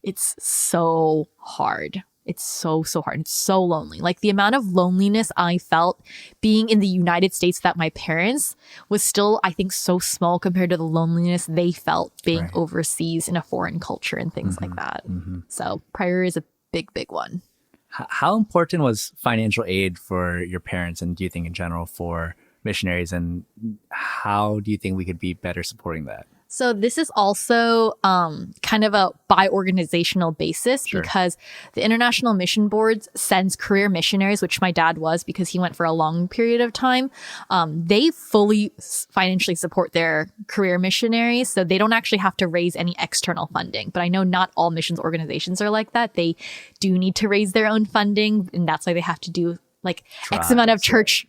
it's so hard. It's so hard. It's so lonely. Like the amount of loneliness I felt being in the United States without my parents was still, I think, so small compared to the loneliness they felt being overseas in a foreign culture and things like that. So prayer is a big, big one. How important was financial aid for your parents, and do you think in general for missionaries, and how do you think we could be better supporting that? So this is also kind of a by organizational basis, because the International Mission Board sends career missionaries, which my dad was because he went for a long period of time. They fully financially support their career missionaries, so they don't actually have to raise any external funding. But I know not all missions organizations are like that. They do need to raise their own funding, and that's why they have to do like X amount of church,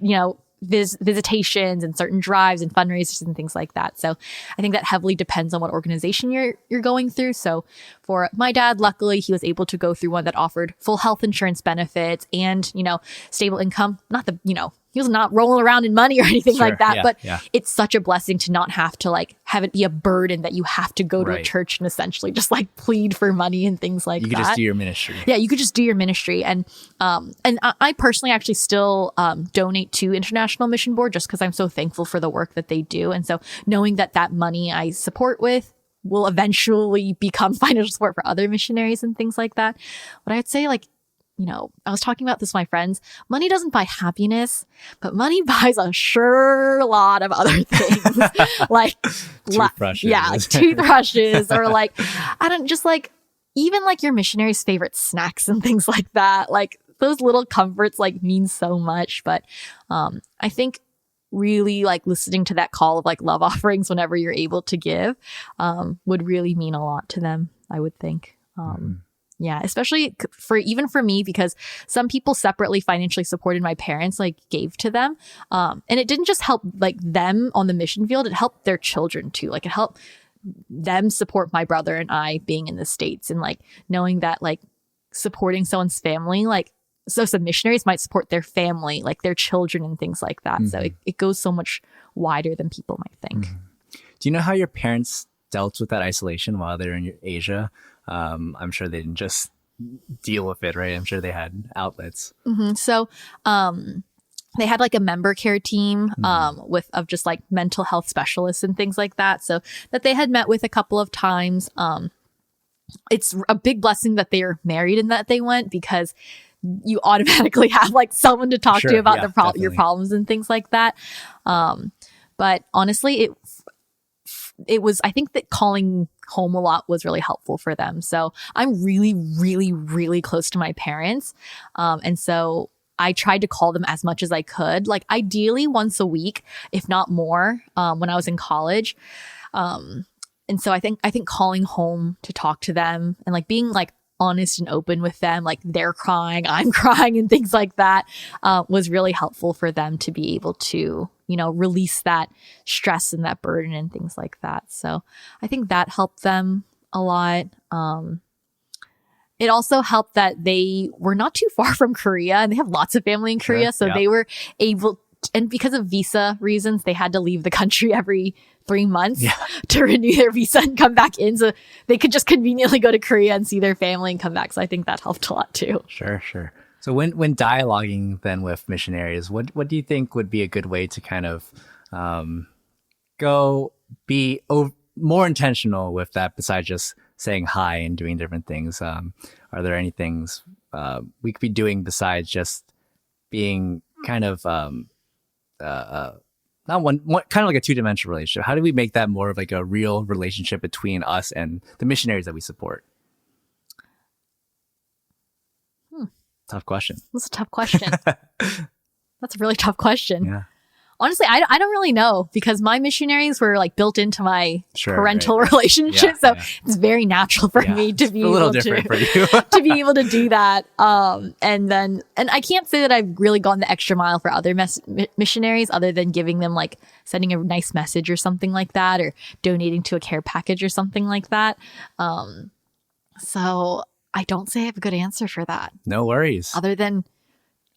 visitations and certain drives and fundraisers and things like that. So I think that heavily depends on what organization you're going through. So for my dad, luckily he was able to go through one that offered full health insurance benefits and, stable income. Not the, he was not rolling around in money or anything like that, but it's such a blessing to not have to like have it be a burden that you have to go to a church and essentially just like plead for money and things like that. You could just do your ministry. Yeah, you could just do your ministry. And I personally actually still donate to International Mission Board just because I'm so thankful for the work that they do. And so knowing that money I support with will eventually become financial support for other missionaries and things like that. But I'd say like, I was talking about this with my friends. Money doesn't buy happiness, but money buys a sure lot of other things. Like toothbrushes. Like toothbrushes or like, even like your missionary's favorite snacks and things like that. Like those little comforts like mean so much. But I think really like listening to that call of like love offerings whenever you're able to give would really mean a lot to them, I would think. Yeah, especially for me, because some people separately financially supported my parents, like gave to them. And it didn't just help like them on the mission field, it helped their children too. Like it helped them support my brother and I being in the States, and like knowing that like supporting someone's family, like so some missionaries might support their family, like their children and things like that. So it goes so much wider than people might think. Do you know how your parents dealt with that isolation while they're in Asia? I'm sure they didn't just deal with it, right? I'm sure they had outlets. So they had like a member care team of just like mental health specialists and things like that. So that they had met with a couple of times. It's a big blessing that they are married and that they went, because you automatically have like someone to talk to about your problems and things like that. But honestly, it was, I think that calling home a lot was really helpful for them. So I'm really, really, really close to my parents. And so I tried to call them as much as I could, like ideally once a week, if not more, when I was in college. And so I think calling home to talk to them and like being like honest and open with them, like they're crying, I'm crying and things like that, was really helpful for them to be able to, release that stress and that burden and things like that. So I think that helped them a lot. It also helped that they were not too far from Korea, and they have lots of family in Korea. So they were able, and because of visa reasons, they had to leave the country every 3 months to renew their visa and come back in. So they could just conveniently go to Korea and see their family and come back. So I think that helped a lot too. Sure. So when dialoguing then with missionaries, what do you think would be a good way to kind of go be more intentional with that besides just saying hi and doing different things? Are there any things we could be doing besides just being kind of not one kind of like a two-dimensional relationship? How do we make that more of like a real relationship between us and the missionaries that we support? Tough question. That's a tough question. That's a really tough question. Yeah. Honestly, I don't really know, because my missionaries were like built into my parental relationship. So it's very natural for me to be able to, for you. To be able to do that. And I can't say that I've really gone the extra mile for other missionaries, other than giving them like sending a nice message or something like that, or donating to a care package or something like that. So I don't say I have a good answer for that. No worries. Other than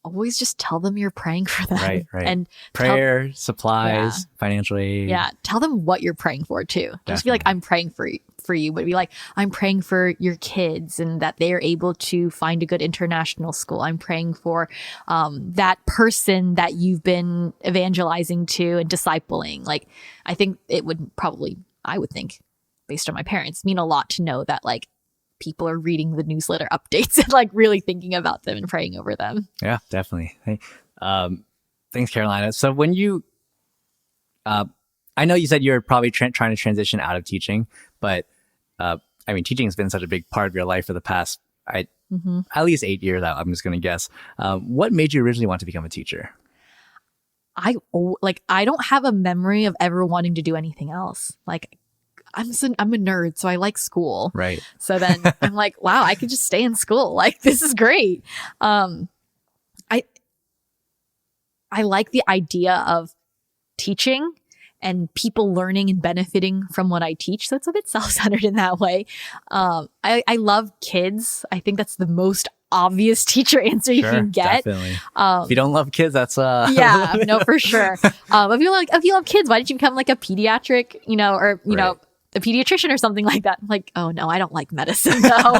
always just tell them you're praying for them. Right. And prayer, supplies, financial aid. Yeah. Tell them what you're praying for too. Definitely. Just be like, I'm praying for you, but be like, I'm praying for your kids and that they are able to find a good international school. I'm praying for that person that you've been evangelizing to and discipling. Like, I think it would probably, I would think, based on my parents, mean a lot to know that like people are reading the newsletter updates and like really thinking about them and praying over them. Yeah, definitely. Hey, thanks, Carolina. So when you, I know you said you're probably trying to transition out of teaching, but I mean, teaching has been such a big part of your life for the past, at least 8 years out, I'm just going to guess. What made you originally want to become a teacher? I don't have a memory of ever wanting to do anything else. Like, I'm a nerd, so I like school. Right. So then I'm like, wow, I could just stay in school. Like, this is great. I like the idea of teaching and people learning and benefiting from what I teach. So it's a bit self-centered in that way. I love kids. I think that's the most obvious teacher answer you can get. Definitely. If you don't love kids, that's yeah, no, for sure. If you love kids, why didn't you become like a pediatric, or a pediatrician or something like that? I'm like, oh no, I don't like medicine though.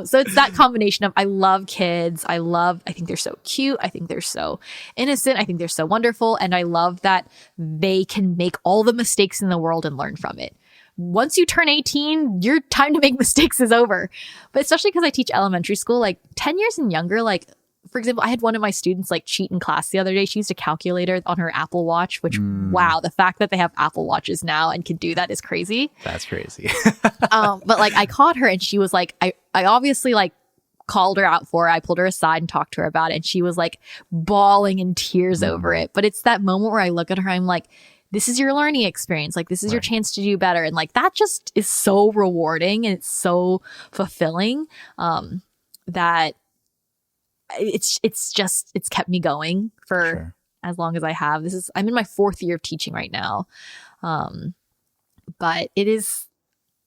So it's that combination of I love kids. I think they're so cute. I think they're so innocent. I think they're so wonderful. And I love that they can make all the mistakes in the world and learn from it. Once you turn 18, your time to make mistakes is over. But especially because I teach elementary school, like 10 years and younger, like, for example, I had one of my students like cheat in class the other day. She used a calculator on her Apple Watch, which, wow, the fact that they have Apple Watches now and can do that is crazy. That's crazy. But like I caught her and she was like, I obviously like called her out for it. I pulled her aside and talked to her about it. And she was like bawling in tears over it. But it's that moment where I look at her, I'm like, this is your learning experience. Like, this is your chance to do better. And like, that just is so rewarding and it's so fulfilling that it's kept me going for as long as I have. I'm in my 4th year of teaching right now. but it is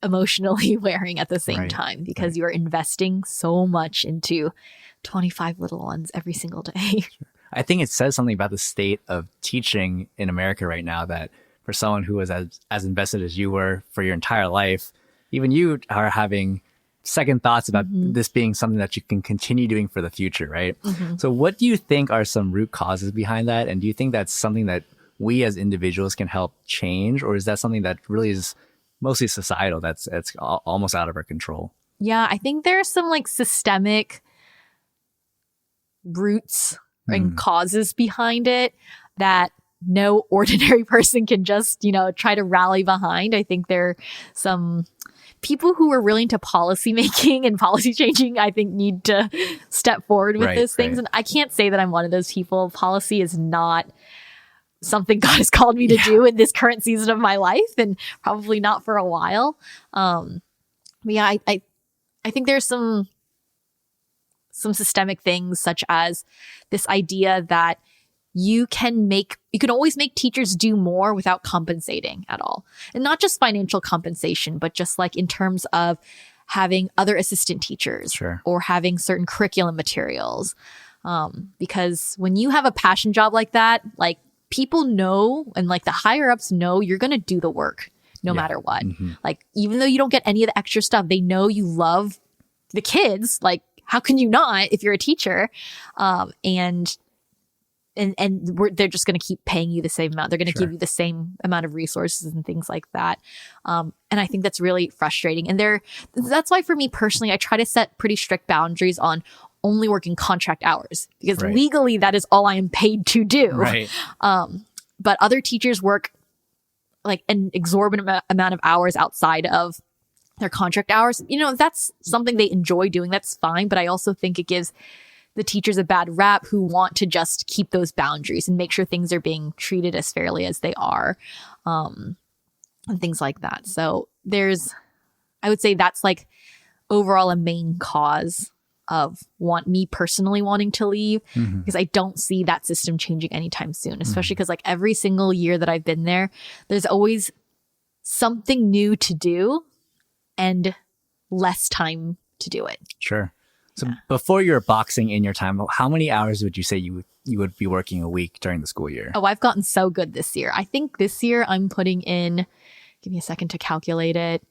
emotionally wearing at the same time because you are investing so much into 25 little ones every single day. I think it says something about the state of teaching in America right now, that for someone who was as invested as you were for your entire life, even you are having second thoughts about this being something that you can continue doing for the future, right? So what do you think are some root causes behind that? And do you think that's something that we as individuals can help change? Or is that something that really is mostly societal, that's almost out of our control? Yeah, I think there's some like systemic roots and causes behind it that no ordinary person can just, try to rally behind. I think there are some people who are really into policy making and policy changing, I think, need to step forward with those things. And I can't say that I'm one of those people. Policy is not something God has called me to do in this current season of my life, and probably not for a while. But yeah, I think there's some systemic things, such as this idea that you can always make teachers do more without compensating at all. And not just financial compensation, but just like in terms of having other assistant teachers or having certain curriculum materials. Because when you have a passion job like that, like people know, and like the higher ups know, you're going to do the work no matter what. Like, even though you don't get any of the extra stuff, they know you love the kids. Like, how can you not if you're a teacher? And they're just going to keep paying you the same amount. They're going to give you the same amount of resources and things like that. And I think that's really frustrating. And that's why for me personally, I try to set pretty strict boundaries on only working contract hours, because legally that is all I am paid to do. But other teachers work like an exorbitant amount of hours outside of their contract hours. If that's something they enjoy doing, that's fine. But I also think it gives the teachers a bad rap who want to just keep those boundaries and make sure things are being treated as fairly as they are, and things like that. So I would say that's like overall a main cause of me personally wanting to leave, because I don't see that system changing anytime soon, especially because like every single year that I've been there, there's always something new to do and less time to do it. So before you were boxing in your time, how many hours would you say you would be working a week during the school year? Oh, I've gotten so good this year. I think this year I'm putting in, give me a second to calculate it.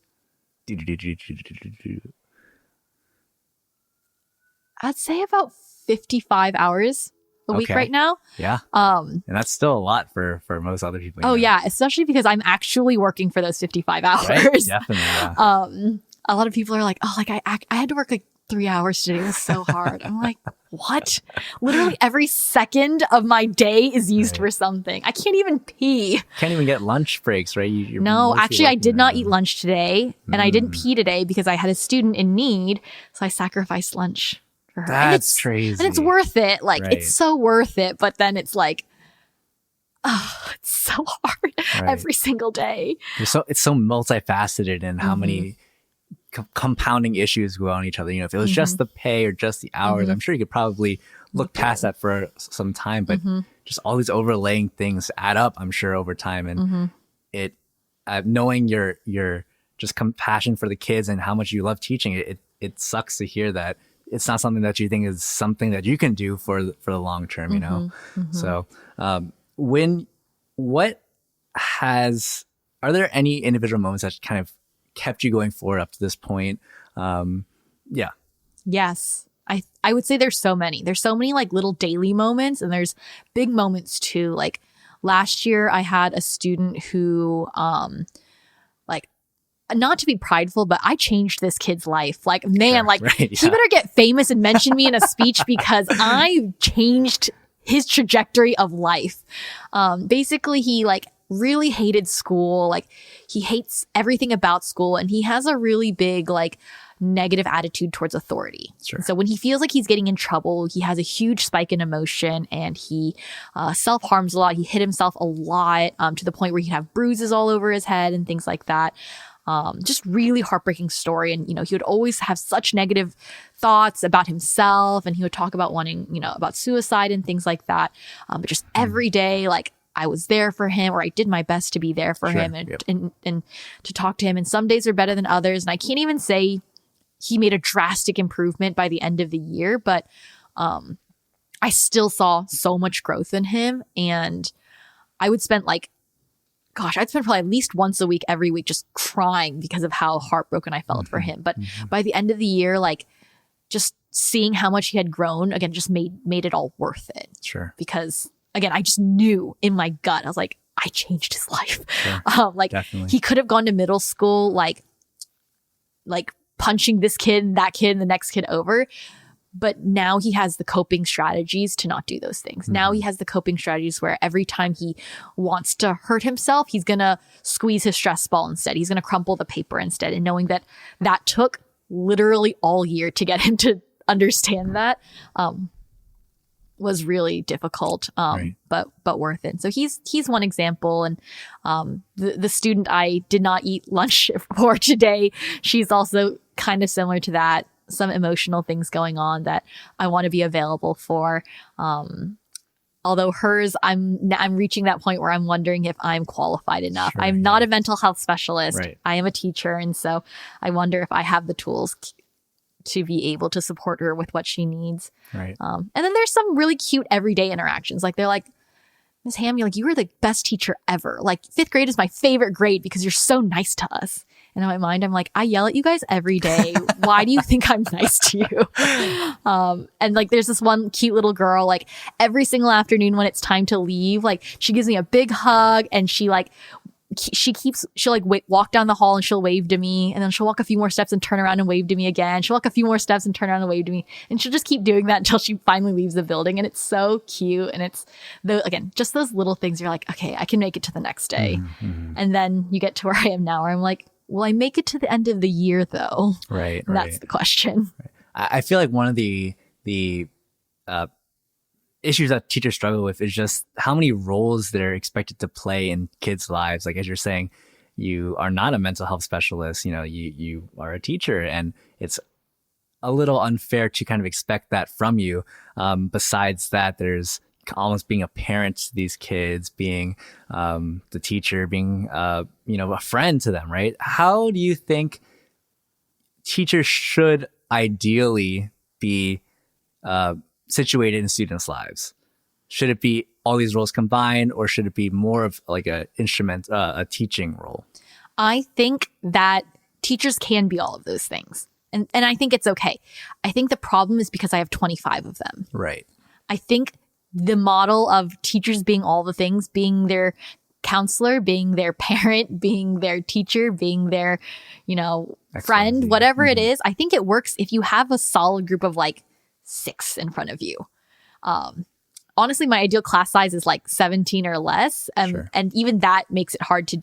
I'd say about 55 hours a week right now. Yeah. And that's still a lot for most other people. Oh, yeah. Especially because I'm actually working for those 55 hours. Right? Definitely. Yeah. A lot of people are like, oh, like I had to work like 3 hours today. It was so hard. I'm like, what? Literally every second of my day is used for something. I can't even pee. Can't even get lunch breaks, right? No, actually, I did not eat lunch today. And I didn't pee today because I had a student in need. So I sacrificed lunch for her. That's crazy. And it's worth it. Like, it's so worth it. But then it's like, oh, it's so hard every single day. It's so multifaceted in how many compounding issues go on each other. If it was just the pay or just the hours, I'm sure you could probably look past that for some time, but just all these overlaying things add up, I'm sure, over time. And knowing your just compassion for the kids and how much you love teaching, it sucks to hear that it's not something that you think is something that you can do for the long term, So are there any individual moments that kind of kept you going forward up to this point? Yes. I would say there's so many like little daily moments, and there's big moments too. Like last year I had a student who, like, not to be prideful, but I changed this kid's life. Like, man, he better get famous and mention me in a speech because I changed his trajectory of life. Basically he like really hated school. Like, he hates everything about school, and he has a really big like negative attitude towards authority. So when he feels like he's getting in trouble, he has a huge spike in emotion, and he self-harms a lot. He hit himself a lot, to the point where he'd have bruises all over his head and things like that. Just really heartbreaking story. And, he would always have such negative thoughts about himself, and he would talk about wanting, about suicide and things like that. But just every day, like, I was there for him, or I did my best to be there for him and to talk to him. And some days are better than others. And I can't even say he made a drastic improvement by the end of the year, but I still saw so much growth in him. And I would spend I'd spend probably at least once a week, every week, just crying because of how heartbroken I felt for him. But by the end of the year, just seeing how much he had grown, again, just made it all worth it. Sure. Because again, I just knew in my gut, I was like, I changed his life. Sure. Definitely. He could have gone to middle school, like punching this kid, that kid, and the next kid over. But now he has the coping strategies to not do those things. Now he has the coping strategies where every time he wants to hurt himself, he's going to squeeze his stress ball instead. He's going to crumple the paper instead. And knowing that took literally all year to get him to understand that was really difficult, right. but worth it. So he's one example. And the student I did not eat lunch for today, she's also kind of similar to that. Some emotional things going on that I want to be available for. Although hers, I'm reaching that point where I'm wondering if I'm qualified enough. Sure, I'm not a mental health specialist. Right. I am a teacher. And so I wonder if I have the tools to be able to support her with what she needs. Right. And then there's some really cute everyday interactions. They're like, Ms. Ham, you were the best teacher ever. Fifth grade is my favorite grade because you're so nice to us. And in my mind, I'm like, I yell at you guys every day. Why do you think I'm nice to you? And there's this one cute little girl, every single afternoon when it's time to leave, she gives me a big hug and she'll walk down the hall and she'll wave to me. And then she'll walk a few more steps and turn around and wave to me again. She'll walk a few more steps and turn around and wave to me. And she'll just keep doing that until she finally leaves the building. And it's so cute. And it's just those little things. You're like, okay, I can make it to the next day. Mm-hmm. And then you get to where I am now, where I'm like, will I make it to the end of the year though? Right. And that's the question. Right. I feel like one of the issues that teachers struggle with is just how many roles they're expected to play in kids' lives. Like, as you're saying, you are not a mental health specialist, you are a teacher, and it's a little unfair to kind of expect that from you. Besides that, there's almost being a parent to these kids, being the teacher, being a friend to them, right? How do you think teachers should ideally be situated in students' lives? Should it be all these roles combined, or should it be more of a teaching role? I think that teachers can be all of those things. And I think it's okay. I think the problem is because I have 25 of them. Right. I think the model of teachers being all the things, being their counselor, being their parent, being their teacher, being their, friend, whatever it is, I think it works if you have a solid group of 6 in front of you. Honestly, my ideal class size is 17 or less. Sure. And even that makes it hard to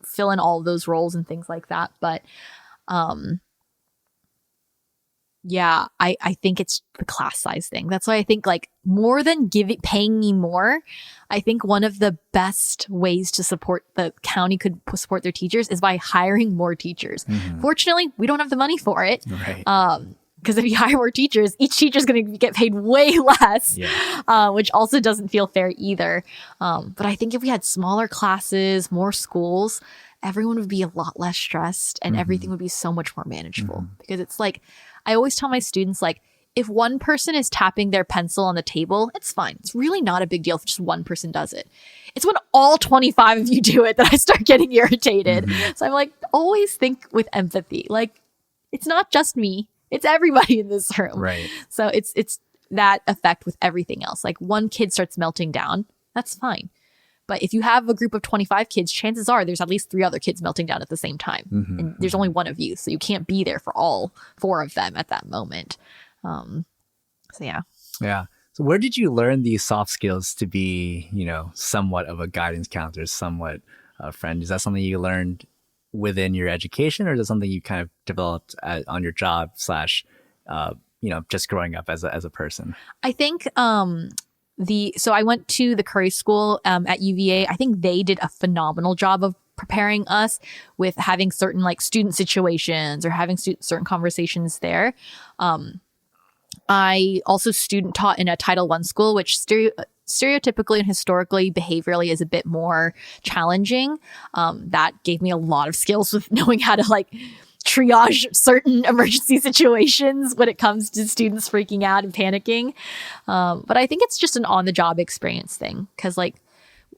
fill in all of those roles and things like that. But yeah, I think it's the class size thing. That's why I think more than paying me more, I think one of the best ways to support the county could support their teachers is by hiring more teachers. Mm-hmm. Fortunately, we don't have the money for it. Right. Because if you hire more teachers, each teacher is going to get paid way less, which also doesn't feel fair either. But I think if we had smaller classes, more schools, everyone would be a lot less stressed and everything would be so much more manageable. Because it's I always tell my students, if one person is tapping their pencil on the table, it's fine. It's really not a big deal if just one person does it. It's when all 25 of you do it that I start getting irritated. Mm-hmm. So I'm always think with empathy. It's not just me. It's everybody in this room. Right. So it's that effect with everything else. One kid starts melting down, that's fine. But if you have a group of 25 kids, chances are there's at least 3 other kids melting down at the same time. Mm-hmm. And there's only one of you. So you can't be there for all 4 of them at that moment. So yeah. Yeah. So where did you learn these soft skills to be, somewhat of a guidance counselor, somewhat a friend? Is that something you learned within your education, or is it something you kind of developed on your job / just growing up as a person? I think so I went to the Curry School at UVA. I think they did a phenomenal job of preparing us with having certain student situations or having certain conversations there. I also student taught in a Title I school, which stereotypically and historically, behaviorally is a bit more challenging. That gave me a lot of skills with knowing how to like triage certain emergency situations when it comes to students freaking out and panicking. But I think it's just an on-the-job experience thing, because like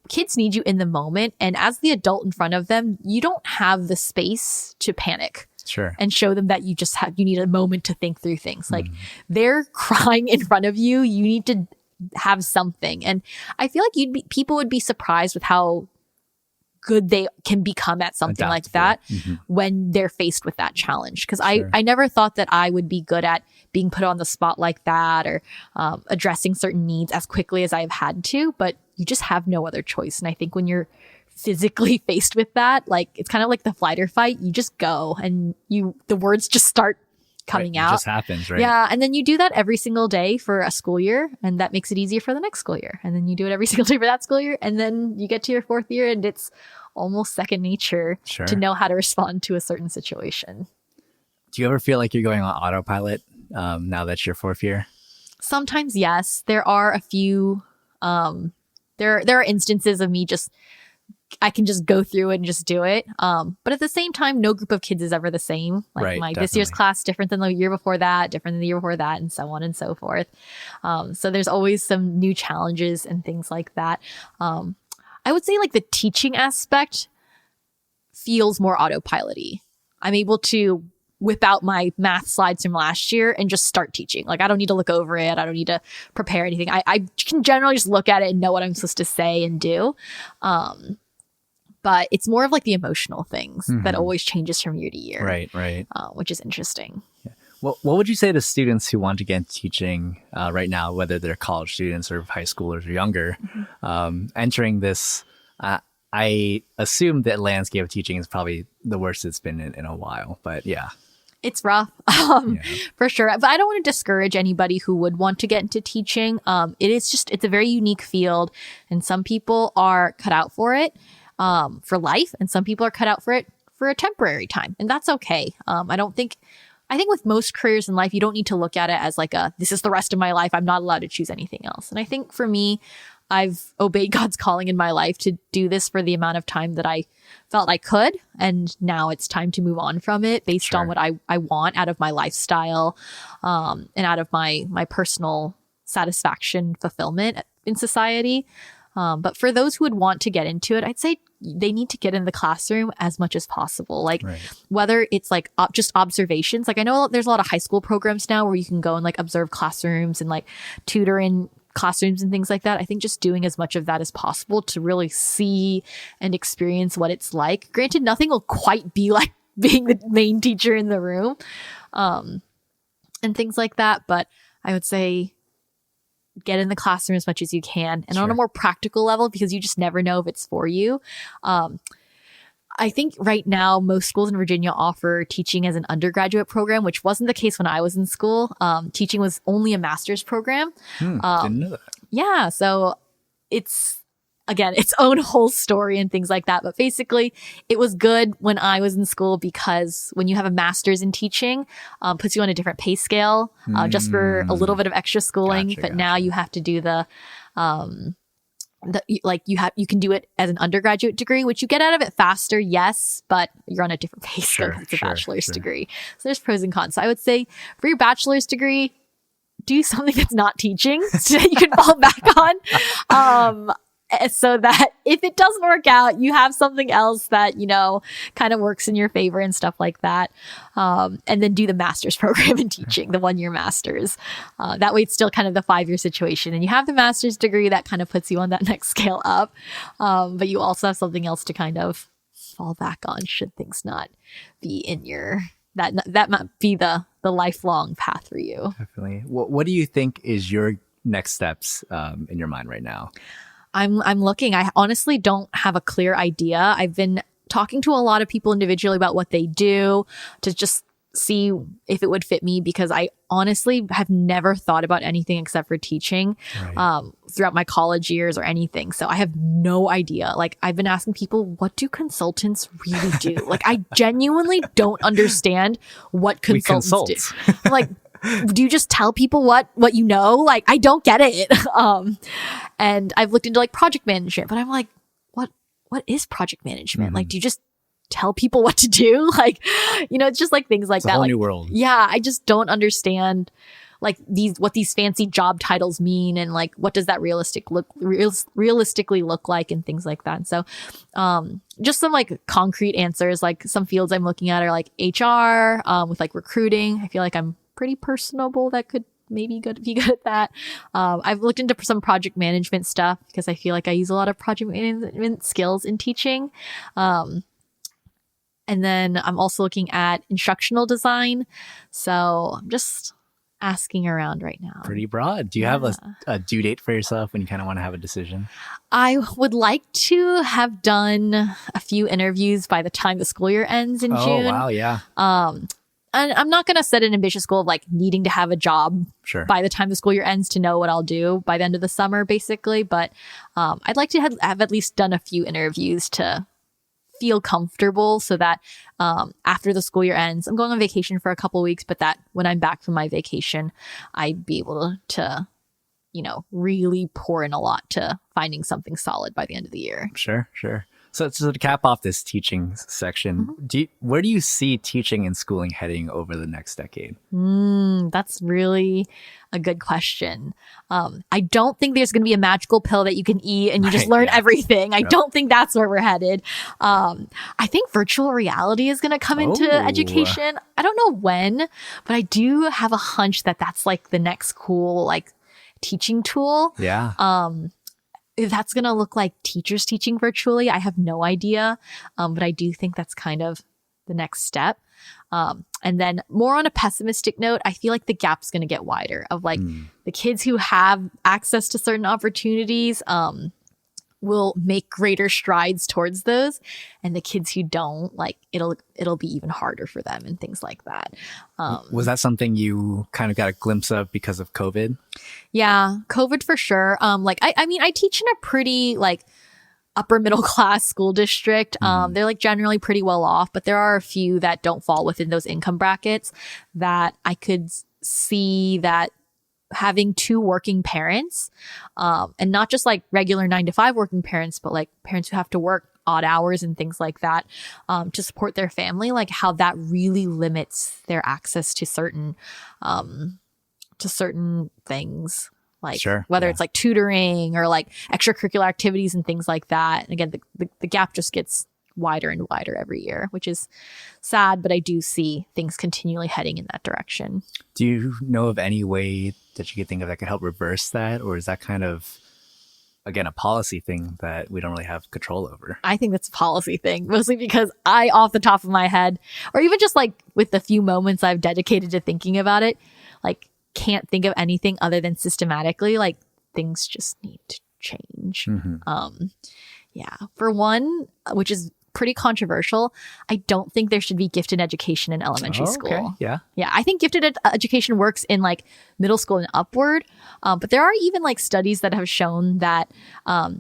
kids need you in the moment. And as the adult in front of them, you don't have the space to panic. Sure. And show them that you need a moment to think through things. Like they're crying in front of you. You need to have something. And I feel like people would be surprised with how good they can become at something like that when they're faced with that challenge. Because I never thought that I would be good at being put on the spot like that, or addressing certain needs as quickly as I've had to, but you just have no other choice. And I think when you're physically faced with that, like it's kind of like the flight or fight, you just go and the words just start coming out. It just happens, right? Yeah. And then you do that every single day for a school year, and that makes it easier for the next school year. And then you do it every single day for that school year. And then you get to your fourth year and it's almost second nature to know how to respond to a certain situation. Do you ever feel like you're going on autopilot now that you're fourth year? Sometimes, yes. There are a few, there are instances of me I can just go through it and just do it. But at the same time, no group of kids is ever the same. Like this year's class different than the year before that, different than the year before that, and so on and so forth. So there's always some new challenges and things like that. I would say like the teaching aspect feels more autopilot-y. I'm able to whip out my math slides from last year and just start teaching. Like I don't need to look over it. I don't need to prepare anything. I can generally just look at it and know what I'm supposed to say and do. But it's more of like the emotional things that always changes from year to year. Right. Which is interesting. Yeah. Well, what would you say to students who want to get into teaching right now, whether they're college students or high schoolers or younger, entering this? I assume that landscape of teaching is probably the worst it's been in a while, but yeah. It's rough, for sure. But I don't want to discourage anybody who would want to get into teaching. It's a very unique field, and some people are cut out for it for life, and some people are cut out for it for a temporary time, and that's okay. I think with most careers in life, you don't need to look at it as like this is the rest of my life. I'm not allowed to choose anything else. And I think for me, I've obeyed God's calling in my life to do this for the amount of time that I felt I could. And now it's time to move on from it based on what I want out of my lifestyle, and out of my personal satisfaction, fulfillment in society. But for those who would want to get into it, I'd say they need to get in the classroom as much as possible. Like whether it's like just observations. Like I know there's a lot of high school programs now where you can go and like observe classrooms and like tutor in classrooms and things like that. I think just doing as much of that as possible to really see and experience what it's like. Granted, nothing will quite be like being the main teacher in the room, and things like that. But I would say get in the classroom as much as you can, and on a more practical level, because you just never know if it's for you. I think right now, most schools in Virginia offer teaching as an undergraduate program, which wasn't the case when I was in school. Teaching was only a master's program. Didn't know that. Yeah. So it's, again, its own whole story and things like that. But basically, it was good when I was in school because when you have a master's in teaching, puts you on a different pay scale just for a little bit of extra schooling. But now you have to do you can do it as an undergraduate degree, which you get out of it faster, yes, but you're on a different pay scale because it's a bachelor's degree. So there's pros and cons. So I would say for your bachelor's degree, do something that's not teaching so that you can fall back on. So that if it doesn't work out, you have something else that, kind of works in your favor and stuff like that. And then do the master's program in teaching, the 1-year master's. That way it's still kind of the 5-year situation. And you have the master's degree that kind of puts you on that next scale up. But you also have something else to kind of fall back on should things not be in that might be the lifelong path for you. Definitely. What do you think is your next steps in your mind right now? I'm looking. I honestly don't have a clear idea. I've been talking to a lot of people individually about what they do to just see if it would fit me, because I honestly have never thought about anything except for teaching throughout my college years or anything. So I have no idea. Like I've been asking people, what do consultants really do? Like I genuinely don't understand what consultants do. I'm like, do you just tell people what you know? Like, I don't get it. And I've looked into like project management, but I'm like, what is project management? Mm-hmm. Like, do you just tell people what to do? Like, it's just like things like it's that. A whole like, new world. Yeah, I just don't understand like what these fancy job titles mean, and like what does that realistically look like, and things like that. And so just some like concrete answers, like some fields I'm looking at are like HR, with like recruiting. I feel like I'm pretty personable that could maybe be good at that. I've looked into some project management stuff because I feel like I use a lot of project management skills in teaching. And then I'm also looking at instructional design. So I'm just asking around right now. Pretty broad. Do you have a due date for yourself when you kind of want to have a decision? I would like to have done a few interviews by the time the school year ends in June. Oh, wow. Yeah. And I'm not going to set an ambitious goal of like needing to have a job by the time the school year ends to know what I'll do by the end of the summer, basically. But I'd like to have at least done a few interviews to feel comfortable, so that after the school year ends, I'm going on vacation for a couple of weeks, but that when I'm back from my vacation, I'd be able to really pour in a lot to finding something solid by the end of the year. Sure. So to cap off this teaching section, where do you see teaching and schooling heading over the next decade? That's really a good question. I don't think there's going to be a magical pill that you can eat and you just learn everything. I don't think that's where we're headed. I think virtual reality is going to come into education. I don't know when, but I do have a hunch that that's like the next cool like teaching tool. Yeah. If that's going to look like teachers teaching virtually, I have no idea. But I do think that's kind of the next step. And then more on a pessimistic note, I feel like the gap's going to get wider of like the kids who have access to certain opportunities will make greater strides towards those. And the kids who don't, like it'll be even harder for them and things like that. Was that something you kind of got a glimpse of because of COVID? Yeah, COVID for sure. I mean, I teach in a pretty like upper middle class school district. They're like generally pretty well off, but there are a few that don't fall within those income brackets that I could see that having two working parents, and not just like regular 9-to-5 working parents, but like parents who have to work odd hours and things like that, to support their family, like how that really limits their access to certain things. Like whether it's like tutoring or like extracurricular activities and things like that. And again, the gap just gets wider and wider every year, which is sad, but I do see things continually heading in that direction. Do you know of any way that you could think of that could help reverse that? Or is that kind of, again, a policy thing that we don't really have control over? I think that's a policy thing, mostly because I, off the top of my head, or even just like with the few moments I've dedicated to thinking about it, like can't think of anything other than systematically, like things just need to change. Yeah. For one, which is pretty controversial, I don't think there should be gifted education in elementary school. Yeah. I think gifted education works in like middle school and upward. But there are even like studies that have shown that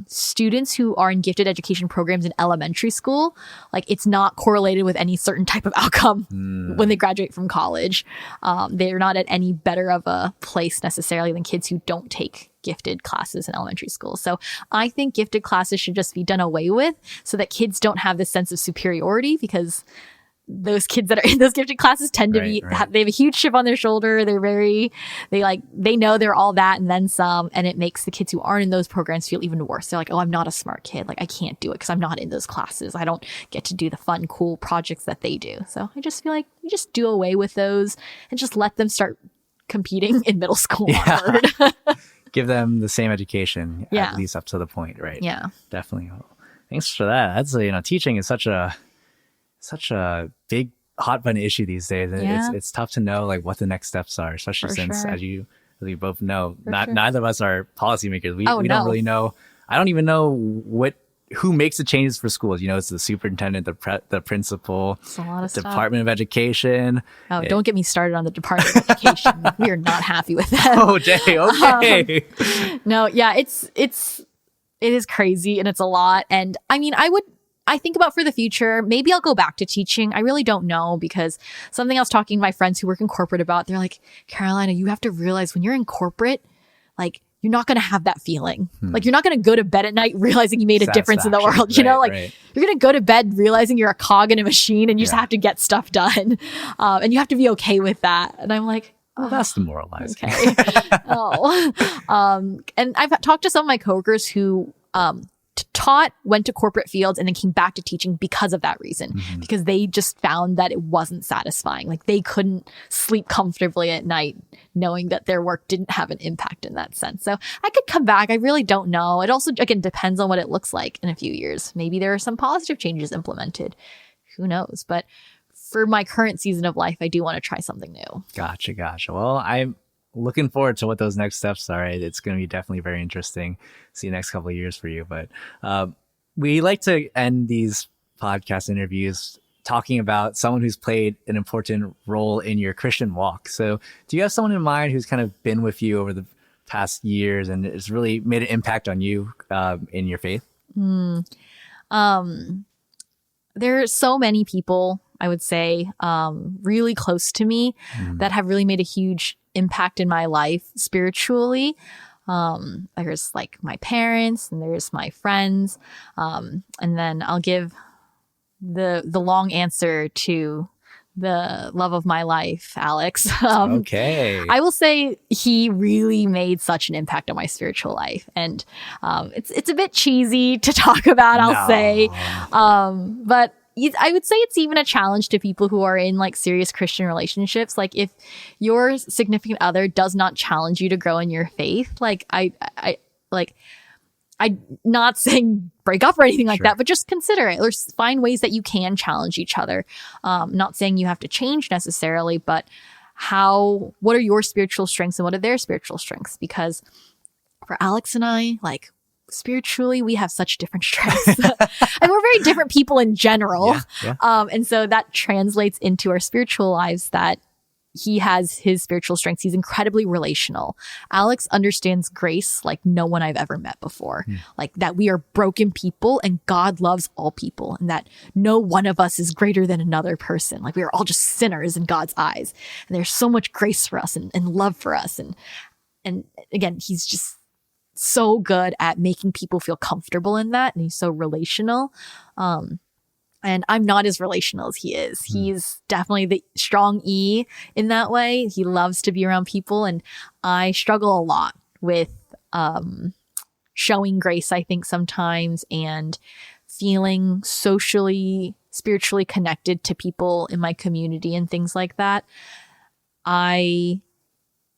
students who are in gifted education programs in elementary school, like it's not correlated with any certain type of outcome when they graduate from college. They're not at any better of a place necessarily than kids who don't take gifted classes in elementary school. So I think gifted classes should just be done away with so that kids don't have this sense of superiority, because those kids that are in those gifted classes tend to they have a huge chip on their shoulder. They know they're all that and then some, and it makes the kids who aren't in those programs feel even worse. They're like, oh, I'm not a smart kid. Like I can't do it because I'm not in those classes. I don't get to do the fun, cool projects that they do. So I just feel like you just do away with those and just let them start competing in middle school onward. Give them the same education, at least up to the point, right? Yeah, definitely. Well, thanks for that. That's teaching is such a big hot button issue these days. It's tough to know like what the next steps are, especially since as we both know, neither of us are policymakers. We don't really know. I don't even know who makes the changes for schools. It's the superintendent, the principal, Department of Education. Oh, don't get me started on the Department of Education. We are not happy with that. Oh, Jay, okay. No, yeah, it is crazy and it's a lot. And I mean, I I think about for the future, maybe I'll go back to teaching. I really don't know, because something I was talking to my friends who work in corporate about, they're like, Carolina, you have to realize when you're in corporate, like, you're not going to have that feeling. Like, you're not going to go to bed at night realizing you made a difference in the world. You know, like you're going to go to bed realizing you're a cog in a machine and you just have to get stuff done. And you have to be okay with that. And I'm like, well, that's demoralizing. Okay. And I've talked to some of my coworkers who taught, went to corporate fields, and then came back to teaching because of that reason, because they just found that it wasn't satisfying. Like, they couldn't sleep comfortably at night knowing that their work didn't have an impact in that sense. So I could come back. I really don't know. It also, again, depends on what it looks like in a few years. Maybe there are some positive changes implemented. Who knows? But for my current season of life, I do want to try something new. Gotcha. Well, I'm looking forward to what those next steps are. It's going to be definitely very interesting. See the next couple of years for you. But we like to end these podcast interviews talking about someone who's played an important role in your Christian walk. So do you have someone in mind who's kind of been with you over the past years and has really made an impact on you in your faith? There are so many people, I would say, really close to me that have really made a huge impact in my life spiritually. There's like my parents, and there's my friends. And then I'll give the long answer to the love of my life, Alex. Okay. I will say he really made such an impact on my spiritual life. And it's a bit cheesy to talk about, I'll say. But I would say it's even a challenge to people who are in like serious Christian relationships. Like, if your significant other does not challenge you to grow in your faith, like I'm not saying break up or anything like that, but just consider it or find ways that you can challenge each other. Not saying you have to change necessarily, but what are your spiritual strengths and what are their spiritual strengths? Because for Alex and I, like, spiritually, we have such different strengths. And we're very different people in general. And so that translates into our spiritual lives, that he has his spiritual strengths. He's incredibly relational. Alex understands grace like no one I've ever met before. Like, that we are broken people and God loves all people, and that no one of us is greater than another person. Like, we are all just sinners in God's eyes. And there's so much grace for us and love for us. And again, he's just so good at making people feel comfortable in that. And he's so relational. And I'm not as relational as he is. He's definitely the strong E in that way. He loves to be around people. And I struggle a lot with showing grace, I think, sometimes, and feeling socially, spiritually connected to people in my community and things like that. I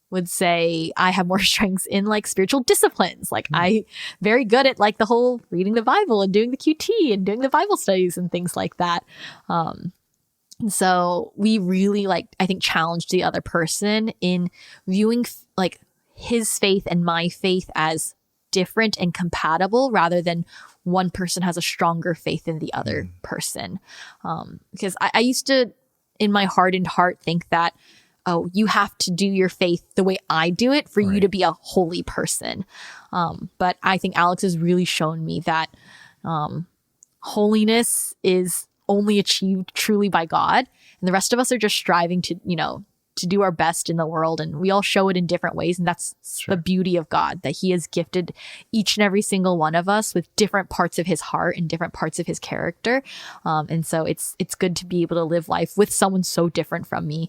would say I have more strengths in like spiritual disciplines. Like, I very good at like the whole reading the Bible and doing the QT and doing the Bible studies and things like that. And so we really, like, I think, challenged the other person in viewing like his faith and my faith as different and compatible, rather than one person has a stronger faith than the other person. Because I used to, in my hardened heart, think that, oh, you have to do your faith the way I do it for you to be a holy person. But I think Alex has really shown me that holiness is only achieved truly by God. And the rest of us are just striving to, to do our best in the world. And we all show it in different ways. And that's the beauty of God, that he has gifted each and every single one of us with different parts of his heart and different parts of his character. And so it's good to be able to live life with someone so different from me.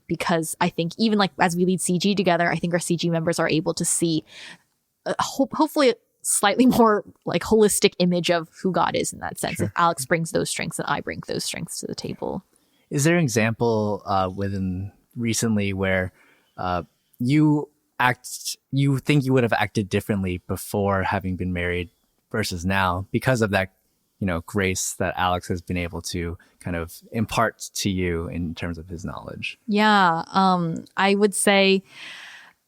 Because I think even like as we lead CG together, I think our CG members are able to see hopefully a slightly more like holistic image of who God is in that sense. If Alex brings those strengths and I bring those strengths to the table. Is there an example within recently where you think you would have acted differently before having been married versus now because of that, grace that Alex has been able to kind of impart to you in terms of his knowledge? Yeah, I would say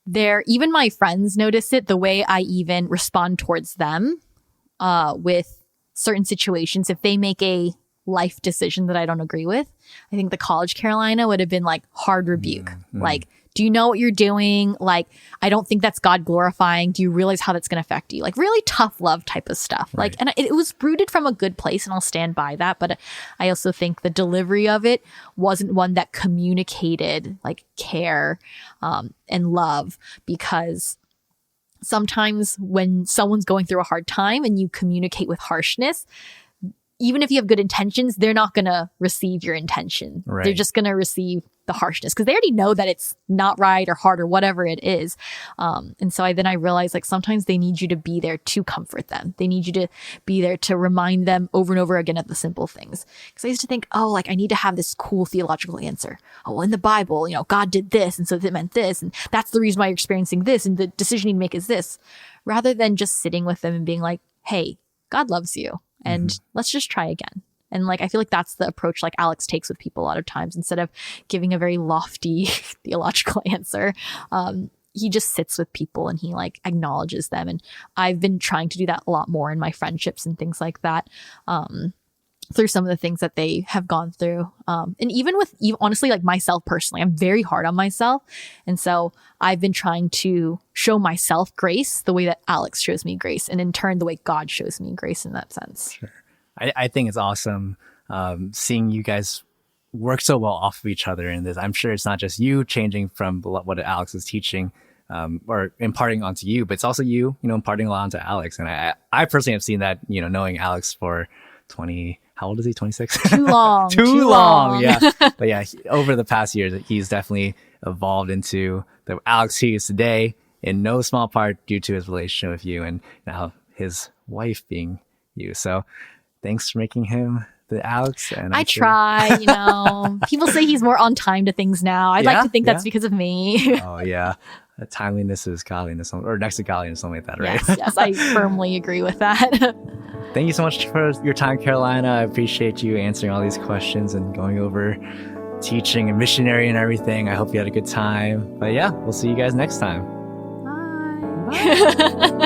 even my friends notice it, the way I even respond towards them with certain situations. If they make a life decision that I don't agree with, I think the college Carolina would have been like hard rebuke. Like, Do you know what you're doing? Like, I don't think that's God glorifying. Do you realize how that's going to affect you? Like, really tough love type of stuff. Right. Like, and it was rooted from a good place, and I'll stand by that. But I also think the delivery of it wasn't one that communicated like care and love, because sometimes when someone's going through a hard time and you communicate with harshness, even if you have good intentions, they're not going to receive your intention. Right. They're just going to receive the harshness because they already know that it's not right or hard or whatever it is. And so I realized like sometimes they need you to be there to comfort them. They need you to be there to remind them over and over again of the simple things. Because I used to think, oh, like I need to have this cool theological answer. Oh, well, in the Bible, God did this, and so it meant this, and that's the reason why you're experiencing this, and the decision you make is this. Rather than just sitting with them and being like, hey, God loves you. And let's just try again. And like, I feel like that's the approach like Alex takes with people a lot of times. Instead of giving a very lofty theological answer, he just sits with people and he like acknowledges them. And I've been trying to do that a lot more in my friendships and things like that. Through some of the things that they have gone through. And even honestly, like myself personally, I'm very hard on myself. And so I've been trying to show myself grace the way that Alex shows me grace. And in turn, the way God shows me grace in that sense. Sure. I think it's awesome seeing you guys work so well off of each other in this. I'm sure it's not just you changing from what Alex is teaching or imparting onto you, but it's also you imparting a lot onto Alex. And I personally have seen that, knowing Alex for 20, how old is he? 26? Too long. Too long. Yeah. But yeah, over the past years, he's definitely evolved into the Alex he is today, in no small part due to his relationship with you and now his wife being you. So thanks for making him the Alex. And I try, people say he's more on time to things now. I'd like to think that's because of me. Oh, yeah. Timeliness is godliness, or next to godliness, something like that, right? Yes, I firmly agree with that. Thank you so much for your time, Carolina. I appreciate you answering all these questions and going over teaching and missionary and everything. I hope you had a good time. But yeah, we'll see you guys next time. Bye.